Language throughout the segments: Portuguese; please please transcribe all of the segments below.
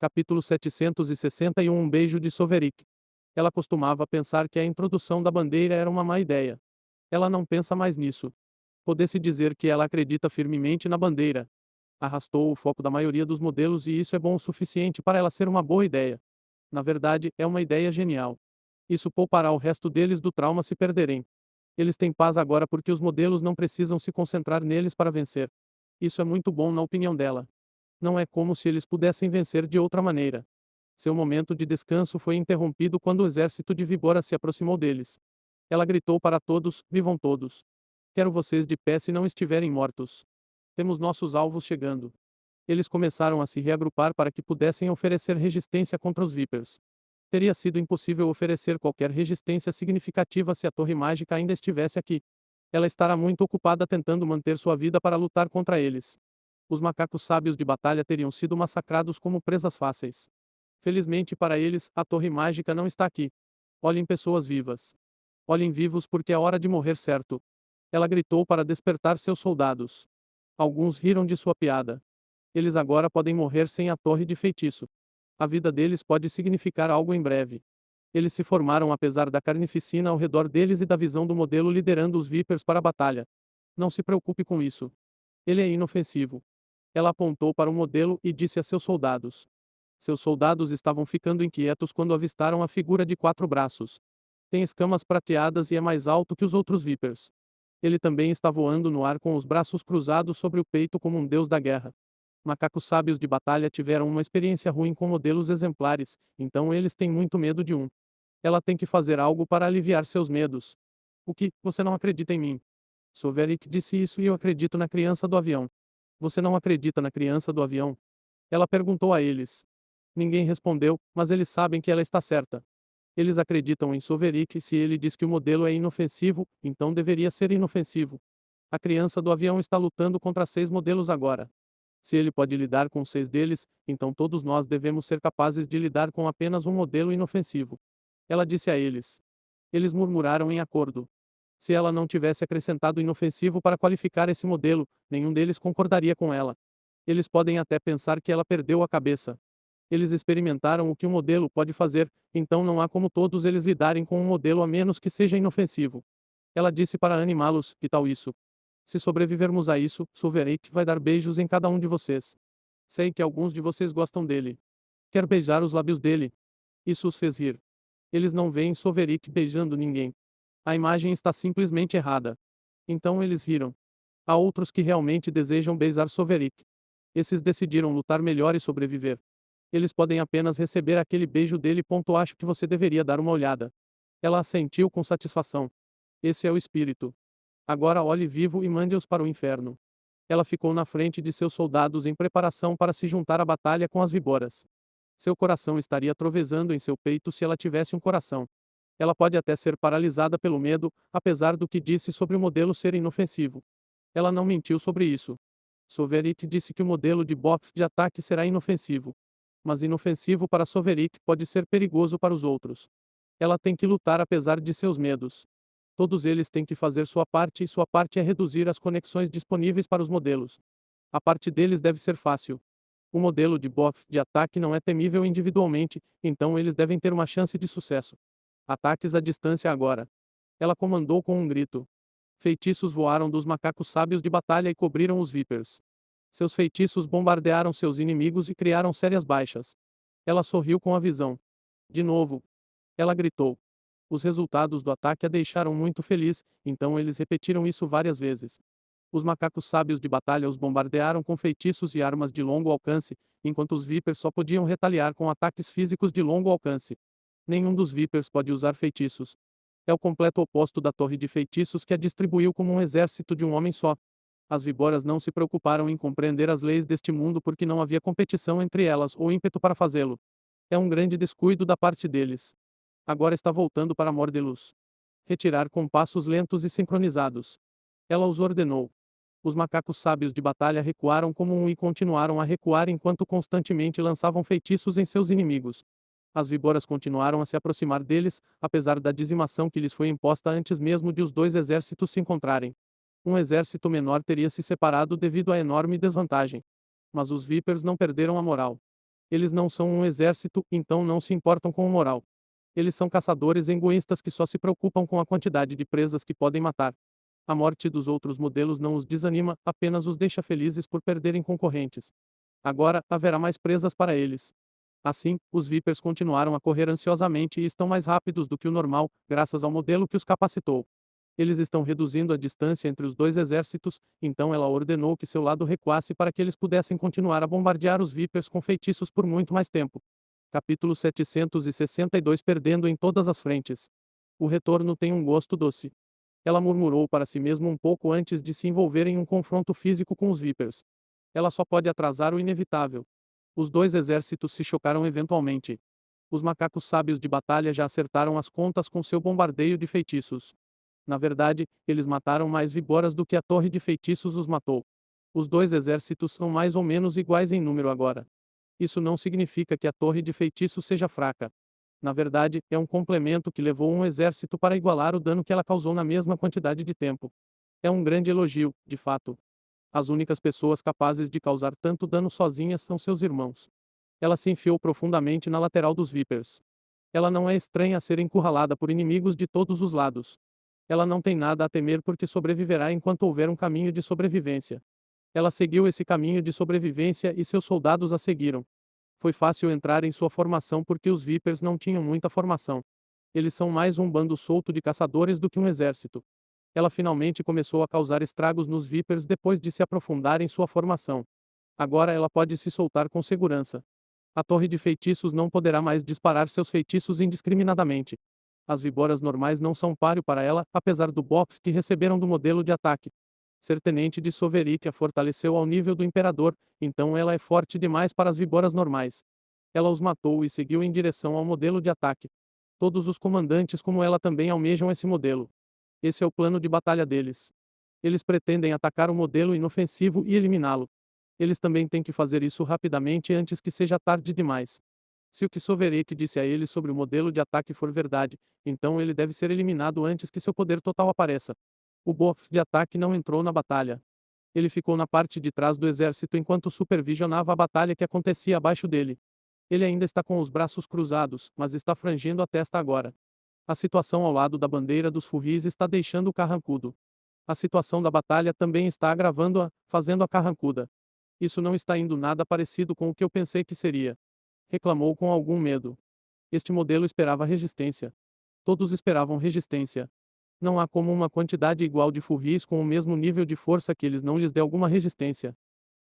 Capítulo 761 Um beijo de Soverick. Ela costumava pensar que a introdução da bandeira era uma má ideia. Ela não pensa mais nisso. Pode-se dizer que ela acredita firmemente na bandeira. Arrastou o foco da maioria dos modelos e isso é bom o suficiente para ela ser uma boa ideia. Na verdade, é uma ideia genial. Isso poupará o resto deles do trauma se perderem. Eles têm paz agora porque os modelos não precisam se concentrar neles para vencer. Isso é muito bom na opinião dela. Não é como se eles pudessem vencer de outra maneira. Seu momento de descanso foi interrompido quando o exército de Víbora se aproximou deles. Ela gritou para todos: vivam todos. Quero vocês de pé se não estiverem mortos. Temos nossos alvos chegando. Eles começaram a se reagrupar para que pudessem oferecer resistência contra os Vipers. Teria sido impossível oferecer qualquer resistência significativa se a Torre Mágica ainda estivesse aqui. Ela estará muito ocupada tentando manter sua vida para lutar contra eles. Os macacos sábios de batalha teriam sido massacrados como presas fáceis. Felizmente para eles, a Torre Mágica não está aqui. Olhem pessoas vivas. Olhem vivos porque é hora de morrer certo. Ela gritou para despertar seus soldados. Alguns riram de sua piada. Eles agora podem morrer sem a torre de feitiço. A vida deles pode significar algo em breve. Eles se formaram apesar da carnificina ao redor deles e da visão do modelo liderando os Vipers para a batalha. Não se preocupe com isso. Ele é inofensivo. Ela apontou para o modelo e disse a seus soldados. Seus soldados estavam ficando inquietos quando avistaram a figura de 4 braços. Tem escamas prateadas e é mais alto que os outros Vipers. Ele também está voando no ar com os braços cruzados sobre o peito como um deus da guerra. Macacos sábios de batalha tiveram uma experiência ruim com modelos exemplares, então eles têm muito medo de um. Ela tem que fazer algo para aliviar seus medos. O que? Você não acredita em mim? Soverick disse isso e eu acredito na criança do avião. Você não acredita na criança do avião? Ela perguntou a eles. Ninguém respondeu, mas eles sabem que ela está certa. Eles acreditam em Soverick e se ele diz que o modelo é inofensivo, então deveria ser inofensivo. A criança do avião está lutando contra 6 modelos agora. Se ele pode lidar com 6 deles, então todos nós devemos ser capazes de lidar com apenas um modelo inofensivo. Ela disse a eles. Eles murmuraram em acordo. Se ela não tivesse acrescentado inofensivo para qualificar esse modelo, nenhum deles concordaria com ela. Eles podem até pensar que ela perdeu a cabeça. Eles experimentaram o que um modelo pode fazer, então não há como todos eles lidarem com um modelo a menos que seja inofensivo. Ela disse para animá-los: que tal isso? Se sobrevivermos a isso, Silverake vai dar beijos em cada um de vocês. Sei que alguns de vocês gostam dele. Quer beijar os lábios dele? Isso os fez rir. Eles não veem Silverake beijando ninguém. A imagem está simplesmente errada. Então eles riram. Há outros que realmente desejam beijar Silverake. Esses decidiram lutar melhor e sobreviver. Eles podem apenas receber aquele beijo dele. Acho que você deveria dar uma olhada. Ela assentiu com satisfação. Esse é o espírito. Agora olhe vivo e mande-os para o inferno. Ela ficou na frente de seus soldados em preparação para se juntar à batalha com as víboras. Seu coração estaria trovejando em seu peito se ela tivesse um coração. Ela pode até ser paralisada pelo medo, apesar do que disse sobre o modelo ser inofensivo. Ela não mentiu sobre isso. Soverick disse que o modelo de BOF de ataque será inofensivo. Mas inofensivo para Soverick pode ser perigoso para os outros. Ela tem que lutar apesar de seus medos. Todos eles têm que fazer sua parte e sua parte é reduzir as conexões disponíveis para os modelos. A parte deles deve ser fácil. O modelo de BOF de ataque não é temível individualmente, então eles devem ter uma chance de sucesso. Ataques à distância agora. Ela comandou com um grito. Feitiços voaram dos macacos sábios de batalha e cobriram os Vipers. Seus feitiços bombardearam seus inimigos e criaram sérias baixas. Ela sorriu com a visão. De novo. Ela gritou. Os resultados do ataque a deixaram muito feliz, então eles repetiram isso várias vezes. Os macacos sábios de batalha os bombardearam com feitiços e armas de longo alcance, enquanto os Vipers só podiam retaliar com ataques físicos de longo alcance. Nenhum dos Vipers pode usar feitiços. É o completo oposto da torre de feitiços que a distribuiu como um exército de um homem só. As víboras não se preocuparam em compreender as leis deste mundo porque não havia competição entre elas ou ímpeto para fazê-lo. É um grande descuido da parte deles. Agora está voltando para Mordelus. Retirar com passos lentos e sincronizados. Ela os ordenou. Os macacos sábios de batalha recuaram como um e continuaram a recuar enquanto constantemente lançavam feitiços em seus inimigos. As víboras continuaram a se aproximar deles, apesar da dizimação que lhes foi imposta antes mesmo de os 2 exércitos se encontrarem. Um exército menor teria se separado devido à enorme desvantagem. Mas os Vipers não perderam a moral. Eles não são um exército, então não se importam com o moral. Eles são caçadores egoístas que só se preocupam com a quantidade de presas que podem matar. A morte dos outros modelos não os desanima, apenas os deixa felizes por perderem concorrentes. Agora, haverá mais presas para eles. Assim, os Vipers continuaram a correr ansiosamente e estão mais rápidos do que o normal, graças ao modelo que os capacitou. Eles estão reduzindo a distância entre os dois exércitos, então ela ordenou que seu lado recuasse para que eles pudessem continuar a bombardear os Vipers com feitiços por muito mais tempo. Capítulo 762 Perdendo em todas as frentes. O retorno tem um gosto doce. Ela murmurou para si mesma um pouco antes de se envolver em um confronto físico com os Vipers. Ela só pode atrasar o inevitável. Os dois exércitos se chocaram eventualmente. Os macacos sábios de batalha já acertaram as contas com seu bombardeio de feitiços. Na verdade, eles mataram mais víboras do que a torre de feitiços os matou. Os dois exércitos são mais ou menos iguais em número agora. Isso não significa que a torre de feitiços seja fraca. Na verdade, é um complemento que levou um exército para igualar o dano que ela causou na mesma quantidade de tempo. É um grande elogio, de fato. As únicas pessoas capazes de causar tanto dano sozinhas são seus irmãos. Ela se enfiou profundamente na lateral dos Vipers. Ela não é estranha a ser encurralada por inimigos de todos os lados. Ela não tem nada a temer porque sobreviverá enquanto houver um caminho de sobrevivência. Ela seguiu esse caminho de sobrevivência e seus soldados a seguiram. Foi fácil entrar em sua formação porque os Vipers não tinham muita formação. Eles são mais um bando solto de caçadores do que um exército. Ela finalmente começou a causar estragos nos Vipers depois de se aprofundar em sua formação. Agora ela pode se soltar com segurança. A torre de feitiços não poderá mais disparar seus feitiços indiscriminadamente. As víboras normais não são páreo para ela, apesar do buff que receberam do modelo de ataque. Ser tenente de Soverick a fortaleceu ao nível do imperador, então ela é forte demais para as víboras normais. Ela os matou e seguiu em direção ao modelo de ataque. Todos os comandantes como ela também almejam esse modelo. Esse é o plano de batalha deles. Eles pretendem atacar o modelo inofensivo e eliminá-lo. Eles também têm que fazer isso rapidamente antes que seja tarde demais. Se o que Soverick disse a eles sobre o modelo de ataque for verdade, então ele deve ser eliminado antes que seu poder total apareça. O buff de ataque não entrou na batalha. Ele ficou na parte de trás do exército enquanto supervisionava a batalha que acontecia abaixo dele. Ele ainda está com os braços cruzados, mas está frangendo a testa agora. A situação ao lado da bandeira dos furris está deixando-o carrancudo. A situação da batalha também está agravando-a, fazendo-a carrancuda. Isso não está indo nada parecido com o que eu pensei que seria. Reclamou com algum medo. Este modelo esperava resistência. Todos esperavam resistência. Não há como uma quantidade igual de furris com o mesmo nível de força que eles não lhes dê alguma resistência.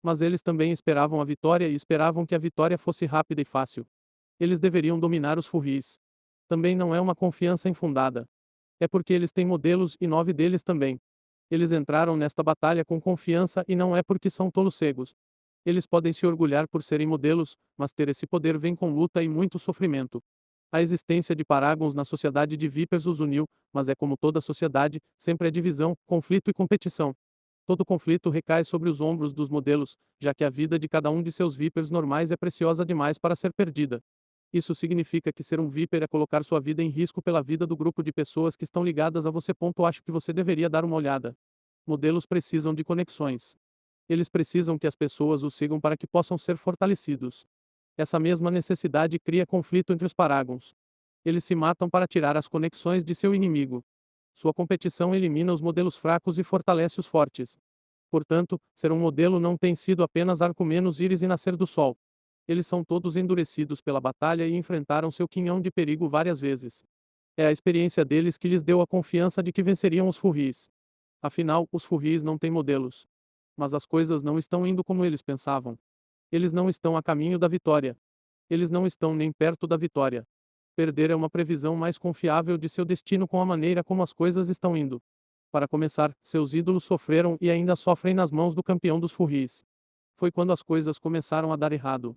Mas eles também esperavam a vitória e esperavam que a vitória fosse rápida e fácil. Eles deveriam dominar os furris. Também não é uma confiança infundada. É porque eles têm modelos e 9 deles também. Eles entraram nesta batalha com confiança e não é porque são tolos cegos. Eles podem se orgulhar por serem modelos, mas ter esse poder vem com luta e muito sofrimento. A existência de Paragons na sociedade de Vipers os uniu, mas é como toda sociedade, sempre é divisão, conflito e competição. Todo conflito recai sobre os ombros dos modelos, já que a vida de cada um de seus Vipers normais é preciosa demais para ser perdida. Isso significa que ser um Viper é colocar sua vida em risco pela vida do grupo de pessoas que estão ligadas a você. Acho que você deveria dar uma olhada. Modelos precisam de conexões. Eles precisam que as pessoas os sigam para que possam ser fortalecidos. Essa mesma necessidade cria conflito entre os Paragons. Eles se matam para tirar as conexões de seu inimigo. Sua competição elimina os modelos fracos e fortalece os fortes. Portanto, ser um modelo não tem sido apenas Arco-íris e nascer do sol. Eles são todos endurecidos pela batalha e enfrentaram seu quinhão de perigo várias vezes. É a experiência deles que lhes deu a confiança de que venceriam os furris. Afinal, os furris não têm modelos. Mas as coisas não estão indo como eles pensavam. Eles não estão a caminho da vitória. Eles não estão nem perto da vitória. Perder é uma previsão mais confiável de seu destino com a maneira como as coisas estão indo. Para começar, seus ídolos sofreram e ainda sofrem nas mãos do campeão dos furris. Foi quando as coisas começaram a dar errado.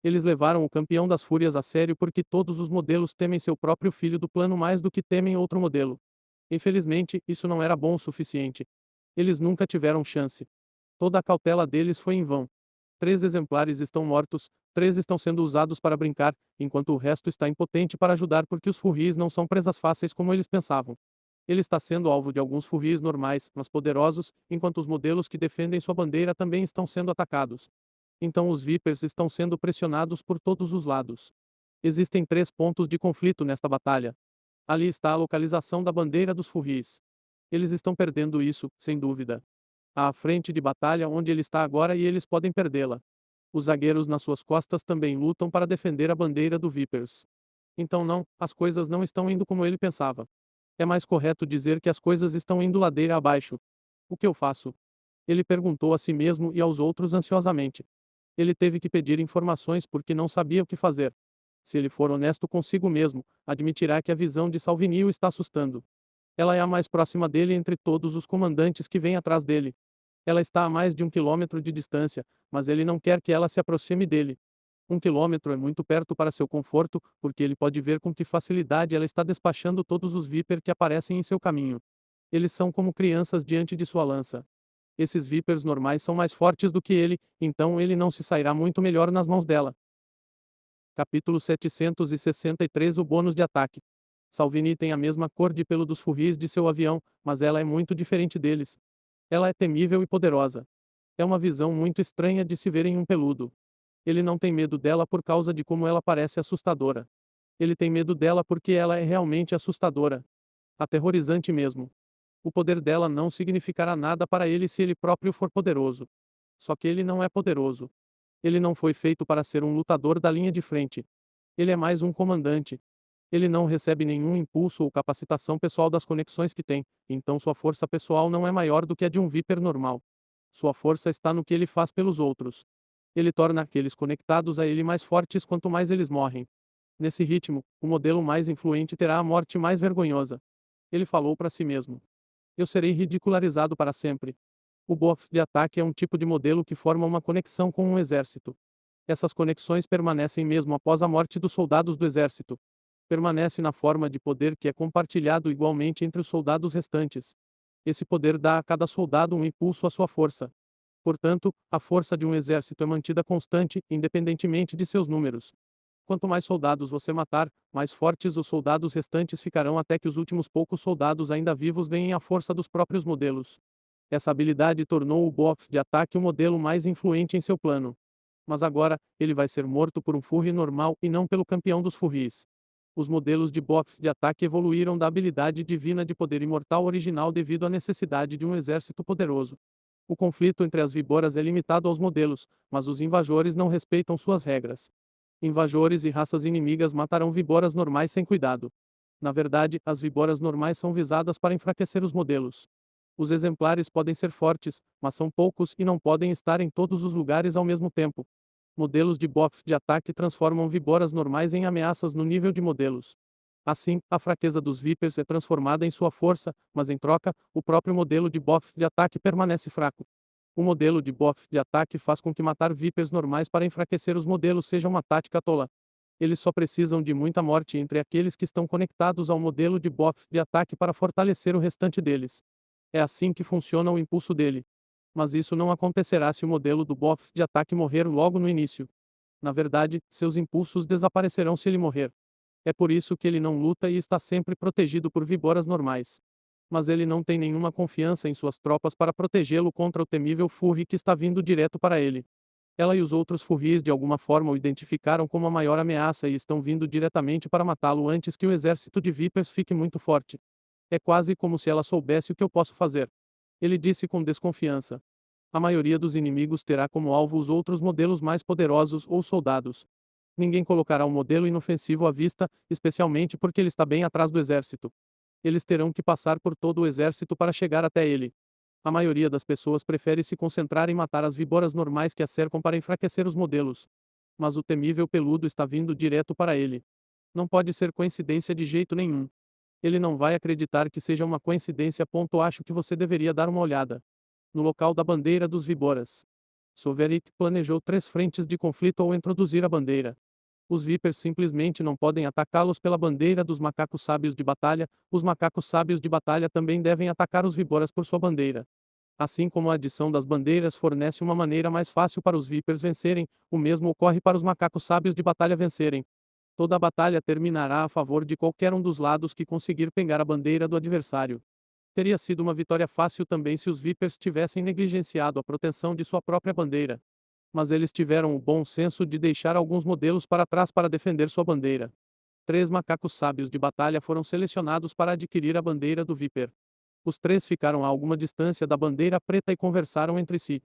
Eles levaram o campeão das fúrias a sério porque todos os modelos temem seu próprio filho do plano mais do que temem outro modelo. Infelizmente, isso não era bom o suficiente. Eles nunca tiveram chance. Toda a cautela deles foi em vão. 3 exemplares estão mortos, 3 estão sendo usados para brincar, enquanto o resto está impotente para ajudar porque os furris não são presas fáceis como eles pensavam. Ele está sendo alvo de alguns furris normais, mas poderosos, enquanto os modelos que defendem sua bandeira também estão sendo atacados. Então os Vipers estão sendo pressionados por todos os lados. Existem 3 pontos de conflito nesta batalha. Ali está a localização da bandeira dos Furries. Eles estão perdendo isso, sem dúvida. Há a frente de batalha onde ele está agora e eles podem perdê-la. Os zagueiros nas suas costas também lutam para defender a bandeira do Vipers. Então não, as coisas não estão indo como ele pensava. É mais correto dizer que as coisas estão indo ladeira abaixo. O que eu faço? Ele perguntou a si mesmo e aos outros ansiosamente. Ele teve que pedir informações porque não sabia o que fazer. Se ele for honesto consigo mesmo, admitirá que a visão de Salvini o está assustando. Ela é a mais próxima dele entre todos os comandantes que vêm atrás dele. Ela está a mais de 1 quilômetro de distância, mas ele não quer que ela se aproxime dele. 1 quilômetro é muito perto para seu conforto, porque ele pode ver com que facilidade ela está despachando todos os Viper que aparecem em seu caminho. Eles são como crianças diante de sua lança. Esses Vipers normais são mais fortes do que ele, então ele não se sairá muito melhor nas mãos dela. Capítulo 763 O bônus de ataque. Salvini tem a mesma cor de pelo dos furris de seu avião, mas ela é muito diferente deles. Ela é temível e poderosa. É uma visão muito estranha de se ver em um peludo. Ele não tem medo dela por causa de como ela parece assustadora. Ele tem medo dela porque ela é realmente assustadora. Aterrorizante mesmo. O poder dela não significará nada para ele se ele próprio for poderoso. Só que ele não é poderoso. Ele não foi feito para ser um lutador da linha de frente. Ele é mais um comandante. Ele não recebe nenhum impulso ou capacitação pessoal das conexões que tem, então sua força pessoal não é maior do que a de um Viper normal. Sua força está no que ele faz pelos outros. Ele torna aqueles conectados a ele mais fortes quanto mais eles morrem. Nesse ritmo, o modelo mais influente terá a morte mais vergonhosa. Ele falou para si mesmo. Eu serei ridicularizado para sempre. O BOF de ataque é um tipo de modelo que forma uma conexão com um exército. Essas conexões permanecem mesmo após a morte dos soldados do exército. Permanece na forma de poder que é compartilhado igualmente entre os soldados restantes. Esse poder dá a cada soldado um impulso à sua força. Portanto, a força de um exército é mantida constante, independentemente de seus números. Quanto mais soldados você matar, mais fortes os soldados restantes ficarão até que os últimos poucos soldados ainda vivos ganhem a força dos próprios modelos. Essa habilidade tornou o BOF de ataque o modelo mais influente em seu plano. Mas agora, ele vai ser morto por um Furry normal e não pelo campeão dos Furries. Os modelos de BOF de ataque evoluíram da habilidade divina de poder imortal original devido à necessidade de um exército poderoso. O conflito entre as víboras é limitado aos modelos, mas os invasores não respeitam suas regras. Invasores e raças inimigas matarão víboras normais sem cuidado. Na verdade, as víboras normais são visadas para enfraquecer os modelos. Os exemplares podem ser fortes, mas são poucos e não podem estar em todos os lugares ao mesmo tempo. Modelos de BOF de ataque transformam víboras normais em ameaças no nível de modelos. Assim, a fraqueza dos Vipers é transformada em sua força, mas em troca, o próprio modelo de BOF de ataque permanece fraco. O modelo de BOF de ataque faz com que matar Vipers normais para enfraquecer os modelos seja uma tática tola. Eles só precisam de muita morte entre aqueles que estão conectados ao modelo de BOF de ataque para fortalecer o restante deles. É assim que funciona o impulso dele. Mas isso não acontecerá se o modelo do BOF de ataque morrer logo no início. Na verdade, seus impulsos desaparecerão se ele morrer. É por isso que ele não luta e está sempre protegido por víboras normais. Mas ele não tem nenhuma confiança em suas tropas para protegê-lo contra o temível Furry que está vindo direto para ele. Ela e os outros Furries de alguma forma o identificaram como a maior ameaça e estão vindo diretamente para matá-lo antes que o exército de Vipers fique muito forte. É quase como se ela soubesse o que eu posso fazer. Ele disse com desconfiança. A maioria dos inimigos terá como alvo os outros modelos mais poderosos ou soldados. Ninguém colocará um modelo inofensivo à vista, especialmente porque ele está bem atrás do exército. Eles terão que passar por todo o exército para chegar até ele. A maioria das pessoas prefere se concentrar em matar as víboras normais que a cercam para enfraquecer os modelos. Mas o temível peludo está vindo direto para ele. Não pode ser coincidência de jeito nenhum. Ele não vai acreditar que seja uma coincidência. Acho que você deveria dar uma olhada. No local da bandeira dos víboras. Sovereign planejou 3 frentes de conflito ao introduzir a bandeira. Os Vipers simplesmente não podem atacá-los pela bandeira dos macacos sábios de batalha, os macacos sábios de batalha também devem atacar os víboras por sua bandeira. Assim como a adição das bandeiras fornece uma maneira mais fácil para os Vipers vencerem, o mesmo ocorre para os macacos sábios de batalha vencerem. Toda a batalha terminará a favor de qualquer um dos lados que conseguir pegar a bandeira do adversário. Teria sido uma vitória fácil também se os Vipers tivessem negligenciado a proteção de sua própria bandeira. Mas eles tiveram o bom senso de deixar alguns modelos para trás para defender sua bandeira. 3 macacos sábios de batalha foram selecionados para adquirir a bandeira do Viper. Os 3 ficaram a alguma distância da bandeira preta e conversaram entre si.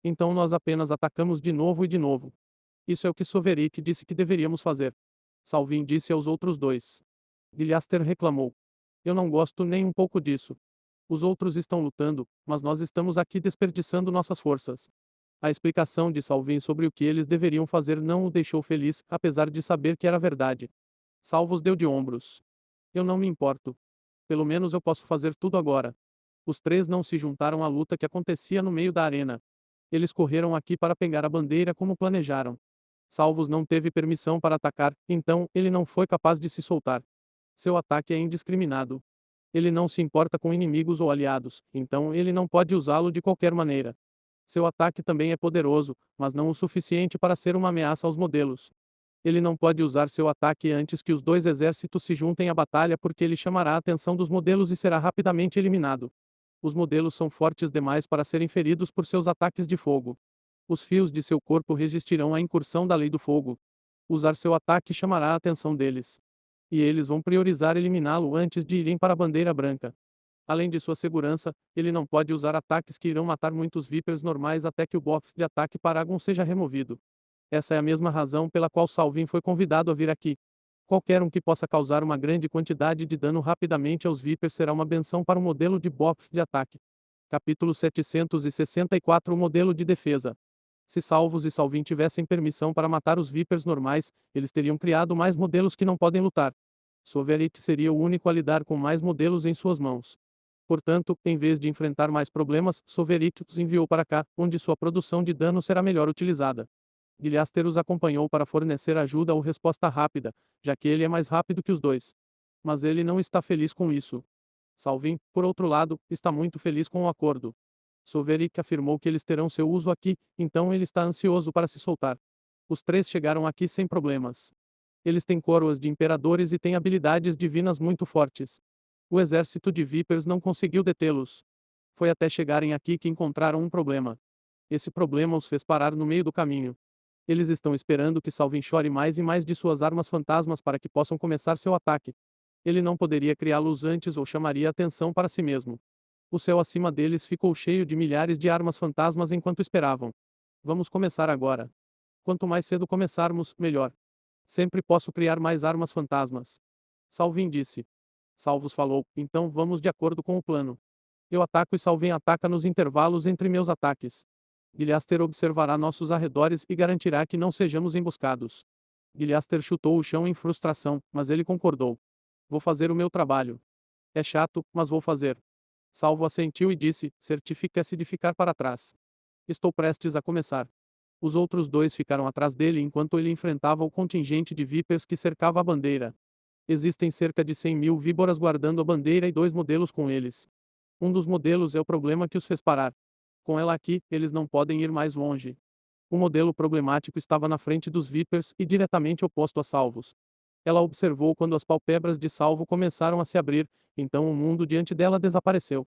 Então nós apenas atacamos de novo e de novo. Isso é o que Soverik disse que deveríamos fazer. Salvin disse aos outros 2. Gilhaster reclamou. Eu não gosto nem um pouco disso. Os outros estão lutando, mas nós estamos aqui desperdiçando nossas forças. A explicação de Salvin sobre o que eles deveriam fazer não o deixou feliz, apesar de saber que era verdade. Salvos deu de ombros. Eu não me importo. Pelo menos eu posso fazer tudo agora. Os 3 não se juntaram à luta que acontecia no meio da arena. Eles correram aqui para pegar a bandeira como planejaram. Salvos não teve permissão para atacar, então ele não foi capaz de se soltar. Seu ataque é indiscriminado. Ele não se importa com inimigos ou aliados, então ele não pode usá-lo de qualquer maneira. Seu ataque também é poderoso, mas não o suficiente para ser uma ameaça aos modelos. Ele não pode usar seu ataque antes que os 2 exércitos se juntem à batalha porque ele chamará a atenção dos modelos e será rapidamente eliminado. Os modelos são fortes demais para serem feridos por seus ataques de fogo. Os fios de seu corpo resistirão à incursão da lei do fogo. Usar seu ataque chamará a atenção deles. E eles vão priorizar eliminá-lo antes de irem para a bandeira branca. Além de sua segurança, ele não pode usar ataques que irão matar muitos Vipers normais até que o buff de ataque Paragon seja removido. Essa é a mesma razão pela qual Salvin foi convidado a vir aqui. Qualquer um que possa causar uma grande quantidade de dano rapidamente aos Vipers será uma benção para o modelo de buff de ataque. Capítulo 764 O modelo de defesa. Se Salvos e Salvin tivessem permissão para matar os Vipers normais, eles teriam criado mais modelos que não podem lutar. Soverit seria o único a lidar com mais modelos em suas mãos. Portanto, em vez de enfrentar mais problemas, Soverit os enviou para cá, onde sua produção de dano será melhor utilizada. Gilhaster os acompanhou para fornecer ajuda ou resposta rápida, já que ele é mais rápido que os 2. Mas ele não está feliz com isso. Salvin, por outro lado, está muito feliz com o acordo. Soverik afirmou que eles terão seu uso aqui, então ele está ansioso para se soltar. Os 3 chegaram aqui sem problemas. Eles têm coroas de imperadores e têm habilidades divinas muito fortes. O exército de Vipers não conseguiu detê-los. Foi até chegarem aqui que encontraram um problema. Esse problema os fez parar no meio do caminho. Eles estão esperando que Salvin chore mais e mais de suas armas fantasmas para que possam começar seu ataque. Ele não poderia criá-los antes ou chamaria atenção para si mesmo. O céu acima deles ficou cheio de milhares de armas fantasmas enquanto esperavam. Vamos começar agora. Quanto mais cedo começarmos, melhor. Sempre posso criar mais armas fantasmas. Salvin disse. Salvos falou, então vamos de acordo com o plano. Eu ataco e Salvin ataca nos intervalos entre meus ataques. Gilhaster observará nossos arredores e garantirá que não sejamos emboscados. Gilhaster chutou o chão em frustração, mas ele concordou. Vou fazer o meu trabalho. É chato, mas vou fazer. Salvo assentiu e disse, certifique-se de ficar para trás. Estou prestes a começar. Os outros 2 ficaram atrás dele enquanto ele enfrentava o contingente de Vipers que cercava a bandeira. Existem cerca de 100.000 víboras guardando a bandeira e 2 modelos com eles. Um dos modelos é o problema que os fez parar. Com ela aqui, eles não podem ir mais longe. O modelo problemático estava na frente dos Vipers e diretamente oposto a Salvos. Ela observou quando as pálpebras de Salvo começaram a se abrir, então o mundo diante dela desapareceu.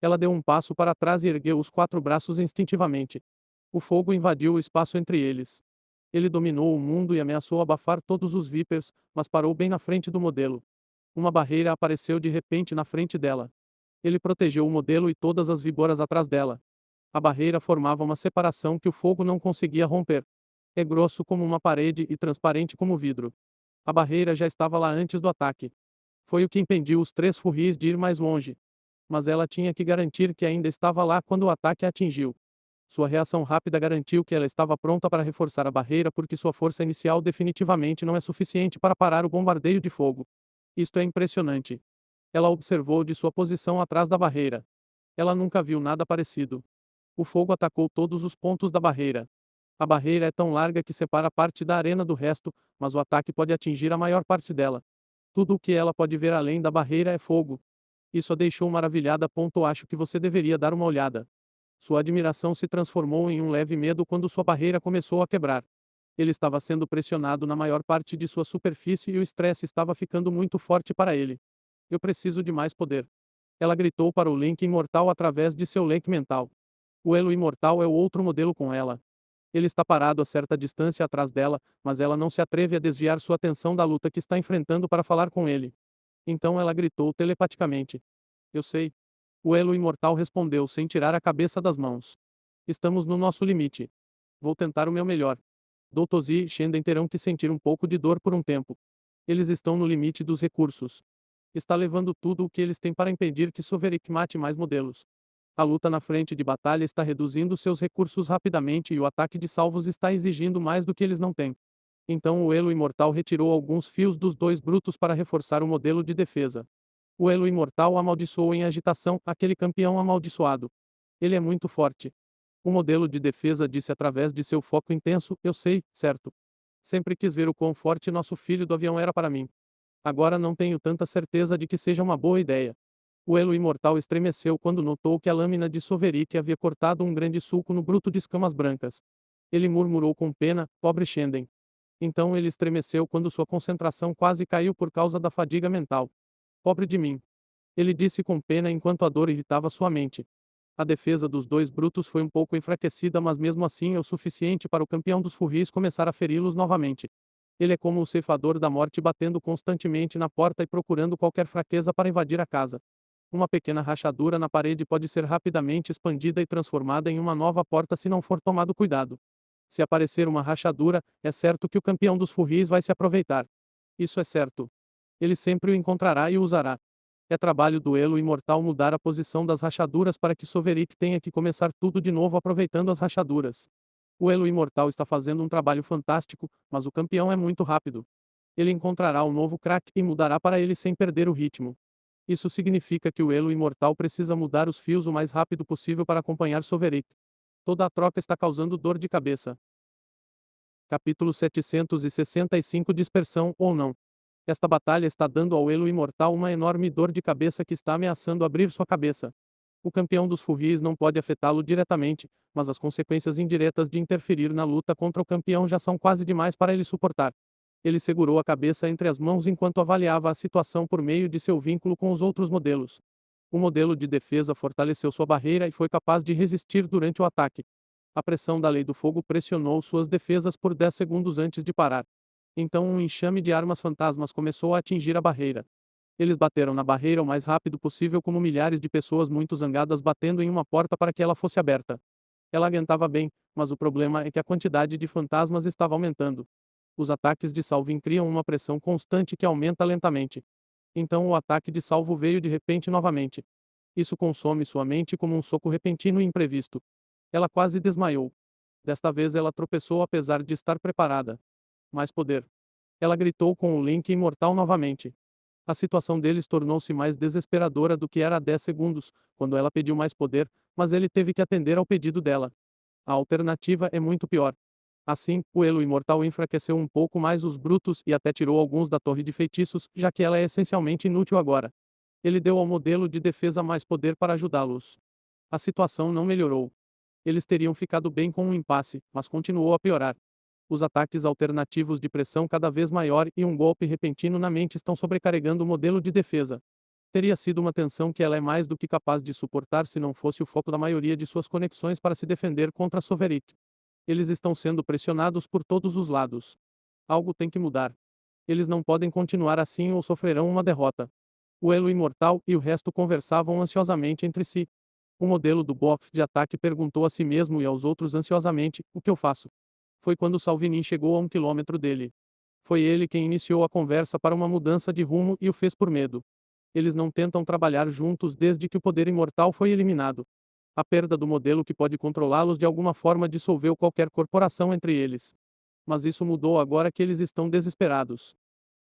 Ela deu um passo para trás e ergueu os 4 braços instintivamente. O fogo invadiu o espaço entre eles. Ele dominou o mundo e ameaçou abafar todos os Vipers, mas parou bem na frente do modelo. Uma barreira apareceu de repente na frente dela. Ele protegeu o modelo e todas as víboras atrás dela. A barreira formava uma separação que o fogo não conseguia romper. É grosso como uma parede e transparente como vidro. A barreira já estava lá antes do ataque. Foi o que impediu os 3 furris de ir mais longe. Mas ela tinha que garantir que ainda estava lá quando o ataque a atingiu. Sua reação rápida garantiu que ela estava pronta para reforçar a barreira porque sua força inicial definitivamente não é suficiente para parar o bombardeio de fogo. Isto é impressionante. Ela observou de sua posição atrás da barreira. Ela nunca viu nada parecido. O fogo atacou todos os pontos da barreira. A barreira é tão larga que separa parte da arena do resto, mas o ataque pode atingir a maior parte dela. Tudo o que ela pode ver além da barreira é fogo. Isso a deixou maravilhada. Acho que você deveria dar uma olhada. Sua admiração se transformou em um leve medo quando sua barreira começou a quebrar. Ele estava sendo pressionado na maior parte de sua superfície e o estresse estava ficando muito forte para ele. Eu preciso de mais poder. Ela gritou para o Link imortal através de seu Link mental. O Elo imortal é o outro modelo com ela. Ele está parado a certa distância atrás dela, mas ela não se atreve a desviar sua atenção da luta que está enfrentando para falar com ele. Então ela gritou telepaticamente: Eu sei. O elo imortal respondeu sem tirar a cabeça das mãos. Estamos no nosso limite. Vou tentar o meu melhor. Dr. Z e Shenden terão que sentir um pouco de dor por um tempo. Eles estão no limite dos recursos. Está levando tudo o que eles têm para impedir que Soverick mate mais modelos. A luta na frente de batalha está reduzindo seus recursos rapidamente e o ataque de salvos está exigindo mais do que eles não têm. Então o elo imortal retirou alguns fios dos dois brutos para reforçar o modelo de defesa. O elo imortal amaldiçoou em agitação aquele campeão amaldiçoado. Ele é muito forte. O modelo de defesa disse através de seu foco intenso: Eu sei, certo. Sempre quis ver o quão forte nosso filho do avião era para mim. Agora não tenho tanta certeza de que seja uma boa ideia. O elo imortal estremeceu quando notou que a lâmina de Soverick havia cortado um grande sulco no bruto de escamas brancas. Ele murmurou com pena: Pobre Shenden. Então ele estremeceu quando sua concentração quase caiu por causa da fadiga mental. Pobre de mim. Ele disse com pena enquanto a dor irritava sua mente. A defesa dos dois brutos foi um pouco enfraquecida, mas mesmo assim é o suficiente para o campeão dos furris começar a feri-los novamente. Ele é como o ceifador da morte batendo constantemente na porta e procurando qualquer fraqueza para invadir a casa. Uma pequena rachadura na parede pode ser rapidamente expandida e transformada em uma nova porta se não for tomado cuidado. Se aparecer uma rachadura, é certo que o campeão dos furris vai se aproveitar. Isso é certo. Ele sempre o encontrará e o usará. É trabalho do elo imortal mudar a posição das rachaduras para que Soverick tenha que começar tudo de novo aproveitando as rachaduras. O elo imortal está fazendo um trabalho fantástico, mas o campeão é muito rápido. Ele encontrará um novo crack e mudará para ele sem perder o ritmo. Isso significa que o elo imortal precisa mudar os fios o mais rápido possível para acompanhar Soverick. Toda a troca está causando dor de cabeça. Capítulo 765 Dispersão ou não. Esta batalha está dando ao elo imortal uma enorme dor de cabeça que está ameaçando abrir sua cabeça. O campeão dos furris não pode afetá-lo diretamente, mas as consequências indiretas de interferir na luta contra o campeão já são quase demais para ele suportar. Ele segurou a cabeça entre as mãos enquanto avaliava a situação por meio de seu vínculo com os outros modelos. O modelo de defesa fortaleceu sua barreira e foi capaz de resistir durante o ataque. A pressão da lei do fogo pressionou suas defesas por 10 segundos antes de parar. Então um enxame de armas fantasmas começou a atingir a barreira. Eles bateram na barreira o mais rápido possível, como milhares de pessoas muito zangadas batendo em uma porta para que ela fosse aberta. Ela aguentava bem, mas o problema é que a quantidade de fantasmas estava aumentando. Os ataques de salvo criam uma pressão constante que aumenta lentamente. Então o ataque de salvo veio de repente novamente. Isso consome sua mente como um soco repentino e imprevisto. Ela quase desmaiou. Desta vez ela tropeçou apesar de estar preparada. Mais poder. Ela gritou com o Link imortal novamente. A situação deles tornou-se mais desesperadora do que era há 10 segundos, quando ela pediu mais poder, mas ele teve que atender ao pedido dela. A alternativa é muito pior. Assim, o elo imortal enfraqueceu um pouco mais os brutos e até tirou alguns da torre de feitiços, já que ela é essencialmente inútil agora. Ele deu ao modelo de defesa mais poder para ajudá-los. A situação não melhorou. Eles teriam ficado bem com um impasse, mas continuou a piorar. Os ataques alternativos de pressão cada vez maior e um golpe repentino na mente estão sobrecarregando o modelo de defesa. Teria sido uma tensão que ela é mais do que capaz de suportar se não fosse o foco da maioria de suas conexões para se defender contra Soverick. Eles estão sendo pressionados por todos os lados. Algo tem que mudar. Eles não podem continuar assim ou sofrerão uma derrota. O elo imortal e o resto conversavam ansiosamente entre si. O modelo do box de ataque perguntou a si mesmo e aos outros ansiosamente: O que eu faço? Foi quando Salvinin chegou a 1 quilômetro dele. Foi ele quem iniciou a conversa para uma mudança de rumo e o fez por medo. Eles não tentam trabalhar juntos desde que o poder imortal foi eliminado. A perda do modelo que pode controlá-los de alguma forma dissolveu qualquer corporação entre eles. Mas isso mudou agora que eles estão desesperados.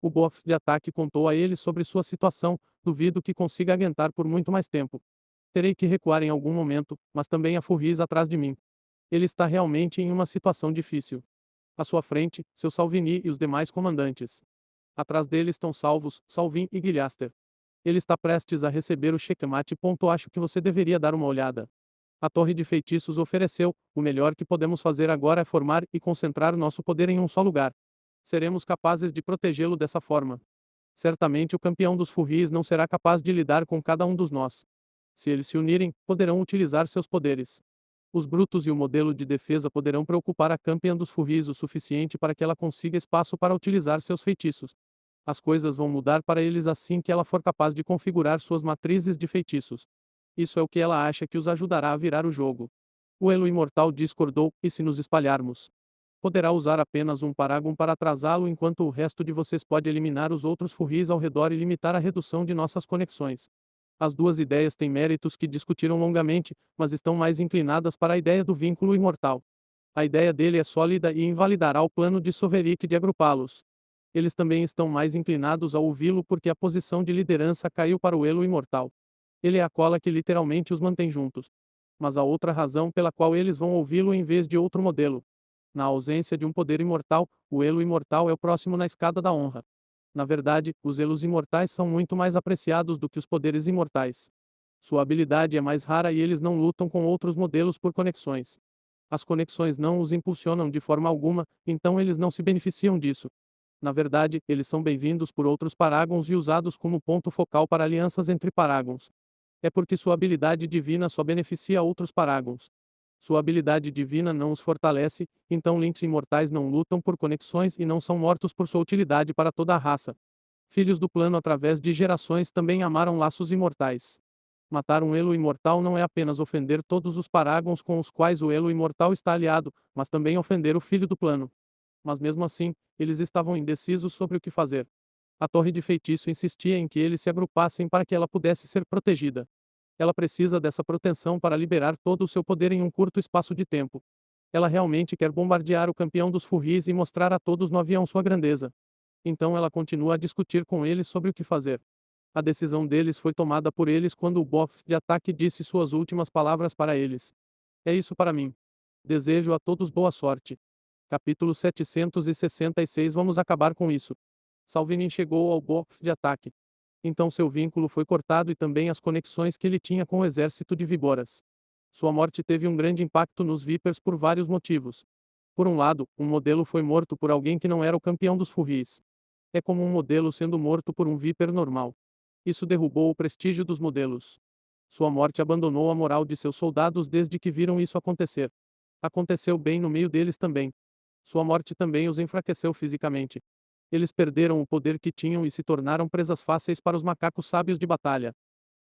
O bof de ataque contou a eles sobre sua situação: duvido que consiga aguentar por muito mais tempo. Terei que recuar em algum momento, mas também há furris atrás de mim. Ele está realmente em uma situação difícil. À sua frente, seu Salvini e os demais comandantes. Atrás dele estão Salvos, Salvin e Guilhaster. Ele está prestes a receber o checkmate. Acho que você deveria dar uma olhada. A Torre de Feitiços ofereceu: o melhor que podemos fazer agora é formar e concentrar nosso poder em um só lugar. Seremos capazes de protegê-lo dessa forma. Certamente o campeão dos furris não será capaz de lidar com cada um dos nós. Se eles se unirem, poderão utilizar seus poderes. Os Brutos e o modelo de defesa poderão preocupar a campeã dos Furries o suficiente para que ela consiga espaço para utilizar seus feitiços. As coisas vão mudar para eles assim que ela for capaz de configurar suas matrizes de feitiços. Isso é o que ela acha que os ajudará a virar o jogo. O Elo Imortal discordou, e se nos espalharmos? Poderá usar apenas um Paragon para atrasá-lo enquanto o resto de vocês pode eliminar os outros Furries ao redor e limitar a redução de nossas conexões. As duas ideias têm méritos que discutiram longamente, mas estão mais inclinadas para a ideia do vínculo imortal. A ideia dele é sólida e invalidará o plano de Soverick de agrupá-los. Eles também estão mais inclinados a ouvi-lo porque a posição de liderança caiu para o Elo Imortal. Ele é a cola que literalmente os mantém juntos. Mas há outra razão pela qual eles vão ouvi-lo em vez de outro modelo. Na ausência de um poder imortal, o Elo Imortal é o próximo na escada da honra. Na verdade, os elos imortais são muito mais apreciados do que os poderes imortais. Sua habilidade é mais rara e eles não lutam com outros modelos por conexões. As conexões não os impulsionam de forma alguma, então eles não se beneficiam disso. Na verdade, eles são bem-vindos por outros Paragons e usados como ponto focal para alianças entre Paragons. É porque sua habilidade divina só beneficia outros Paragons. Sua habilidade divina não os fortalece, então Lynx imortais não lutam por conexões e não são mortos por sua utilidade para toda a raça. Filhos do plano através de gerações também amaram laços imortais. Matar um Elo imortal não é apenas ofender todos os Paragons com os quais o Elo imortal está aliado, mas também ofender o filho do plano. Mas mesmo assim, eles estavam indecisos sobre o que fazer. A torre de feitiço insistia em que eles se agrupassem para que ela pudesse ser protegida. Ela precisa dessa proteção para liberar todo o seu poder em um curto espaço de tempo. Ela realmente quer bombardear o campeão dos Furries e mostrar a todos no avião sua grandeza. Então ela continua a discutir com eles sobre o que fazer. A decisão deles foi tomada por eles quando o bofe de ataque disse suas últimas palavras para eles. É isso para mim. Desejo a todos boa sorte. Capítulo 766. Vamos acabar com isso. Salvinin chegou ao bofe de ataque. Então seu vínculo foi cortado e também as conexões que ele tinha com o exército de Víboras. Sua morte teve um grande impacto nos Vipers por vários motivos. Por um lado, um modelo foi morto por alguém que não era o campeão dos Furries. É como um modelo sendo morto por um Viper normal. Isso derrubou o prestígio dos modelos. Sua morte abandonou a moral de seus soldados desde que viram isso acontecer. Aconteceu bem no meio deles também. Sua morte também os enfraqueceu fisicamente. Eles perderam o poder que tinham e se tornaram presas fáceis para os macacos sábios de batalha.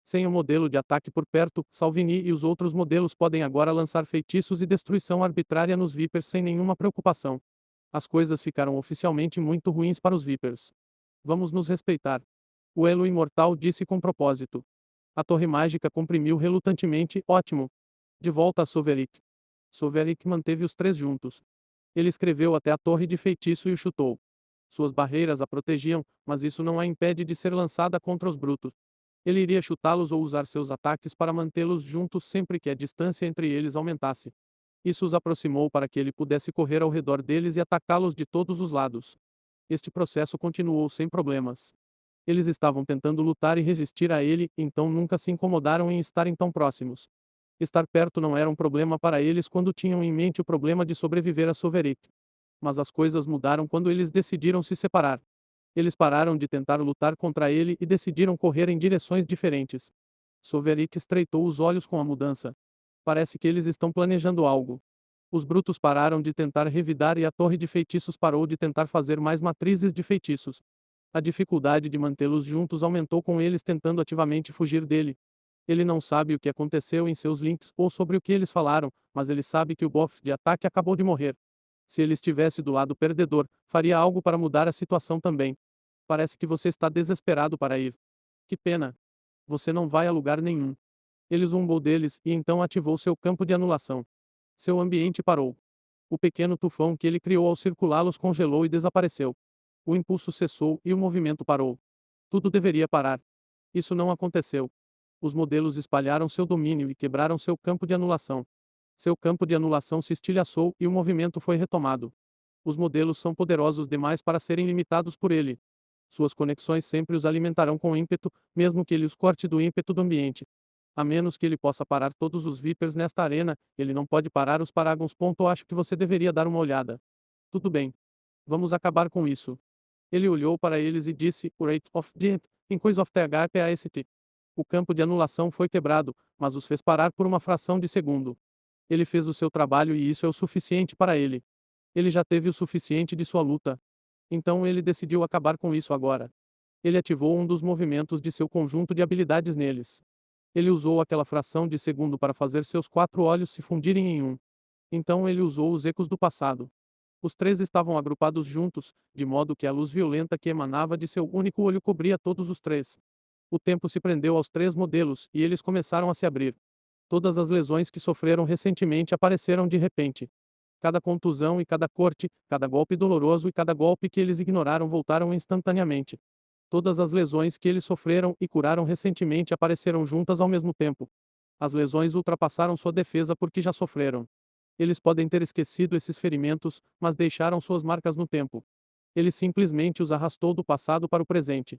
Sem o modelo de ataque por perto, Salvini e os outros modelos podem agora lançar feitiços e destruição arbitrária nos Vipers sem nenhuma preocupação. As coisas ficaram oficialmente muito ruins para os Vipers. Vamos nos respeitar. O Elo Imortal disse com propósito. A torre mágica comprimiu relutantemente, ótimo. De volta a Soverick. Soverick manteve os três juntos. Ele escreveu até a torre de feitiço e o chutou. Suas barreiras a protegiam, mas isso não a impede de ser lançada contra os brutos. Ele iria chutá-los ou usar seus ataques para mantê-los juntos sempre que a distância entre eles aumentasse. Isso os aproximou para que ele pudesse correr ao redor deles e atacá-los de todos os lados. Este processo continuou sem problemas. Eles estavam tentando lutar e resistir a ele, então nunca se incomodaram em estarem tão próximos. Estar perto não era um problema para eles quando tinham em mente o problema de sobreviver a Soverick. Mas as coisas mudaram quando eles decidiram se separar. Eles pararam de tentar lutar contra ele e decidiram correr em direções diferentes. Soverick estreitou os olhos com a mudança. Parece que eles estão planejando algo. Os brutos pararam de tentar revidar e a torre de feitiços parou de tentar fazer mais matrizes de feitiços. A dificuldade de mantê-los juntos aumentou com eles tentando ativamente fugir dele. Ele não sabe o que aconteceu em seus links ou sobre o que eles falaram, mas ele sabe que o bofe de ataque acabou de morrer. Se ele estivesse do lado perdedor, faria algo para mudar a situação também. Parece que você está desesperado para ir. Que pena. Você não vai a lugar nenhum. Ele zombou deles e então ativou seu campo de anulação. Seu ambiente parou. O pequeno tufão que ele criou ao circulá-los congelou e desapareceu. O impulso cessou e o movimento parou. Tudo deveria parar. Isso não aconteceu. Os modelos espalharam seu domínio e quebraram seu campo de anulação. Seu campo de anulação se estilhaçou e o movimento foi retomado. Os modelos são poderosos demais para serem limitados por ele. Suas conexões sempre os alimentarão com ímpeto, mesmo que ele os corte do ímpeto do ambiente. A menos que ele possa parar todos os Vipers nesta arena, ele não pode parar os Paragons. Acho que você deveria dar uma olhada. Tudo bem. Vamos acabar com isso. Ele olhou para eles e disse, o Rate of Death, em Quiz of THPAST. O campo de anulação foi quebrado, mas os fez parar por uma fração de segundo. Ele fez o seu trabalho e isso é o suficiente para ele. Ele já teve o suficiente de sua luta. Então ele decidiu acabar com isso agora. Ele ativou um dos movimentos de seu conjunto de habilidades neles. Ele usou aquela fração de segundo para fazer seus 4 olhos se fundirem em um. Então ele usou os ecos do passado. Os três estavam agrupados juntos, de modo que a luz violenta que emanava de seu único olho cobria todos os três. O tempo se prendeu aos três modelos, e eles começaram a se abrir. Todas as lesões que sofreram recentemente apareceram de repente. Cada contusão e cada corte, cada golpe doloroso e cada golpe que eles ignoraram voltaram instantaneamente. Todas as lesões que eles sofreram e curaram recentemente apareceram juntas ao mesmo tempo. As lesões ultrapassaram sua defesa porque já sofreram. Eles podem ter esquecido esses ferimentos, mas deixaram suas marcas no tempo. Ele simplesmente os arrastou do passado para o presente.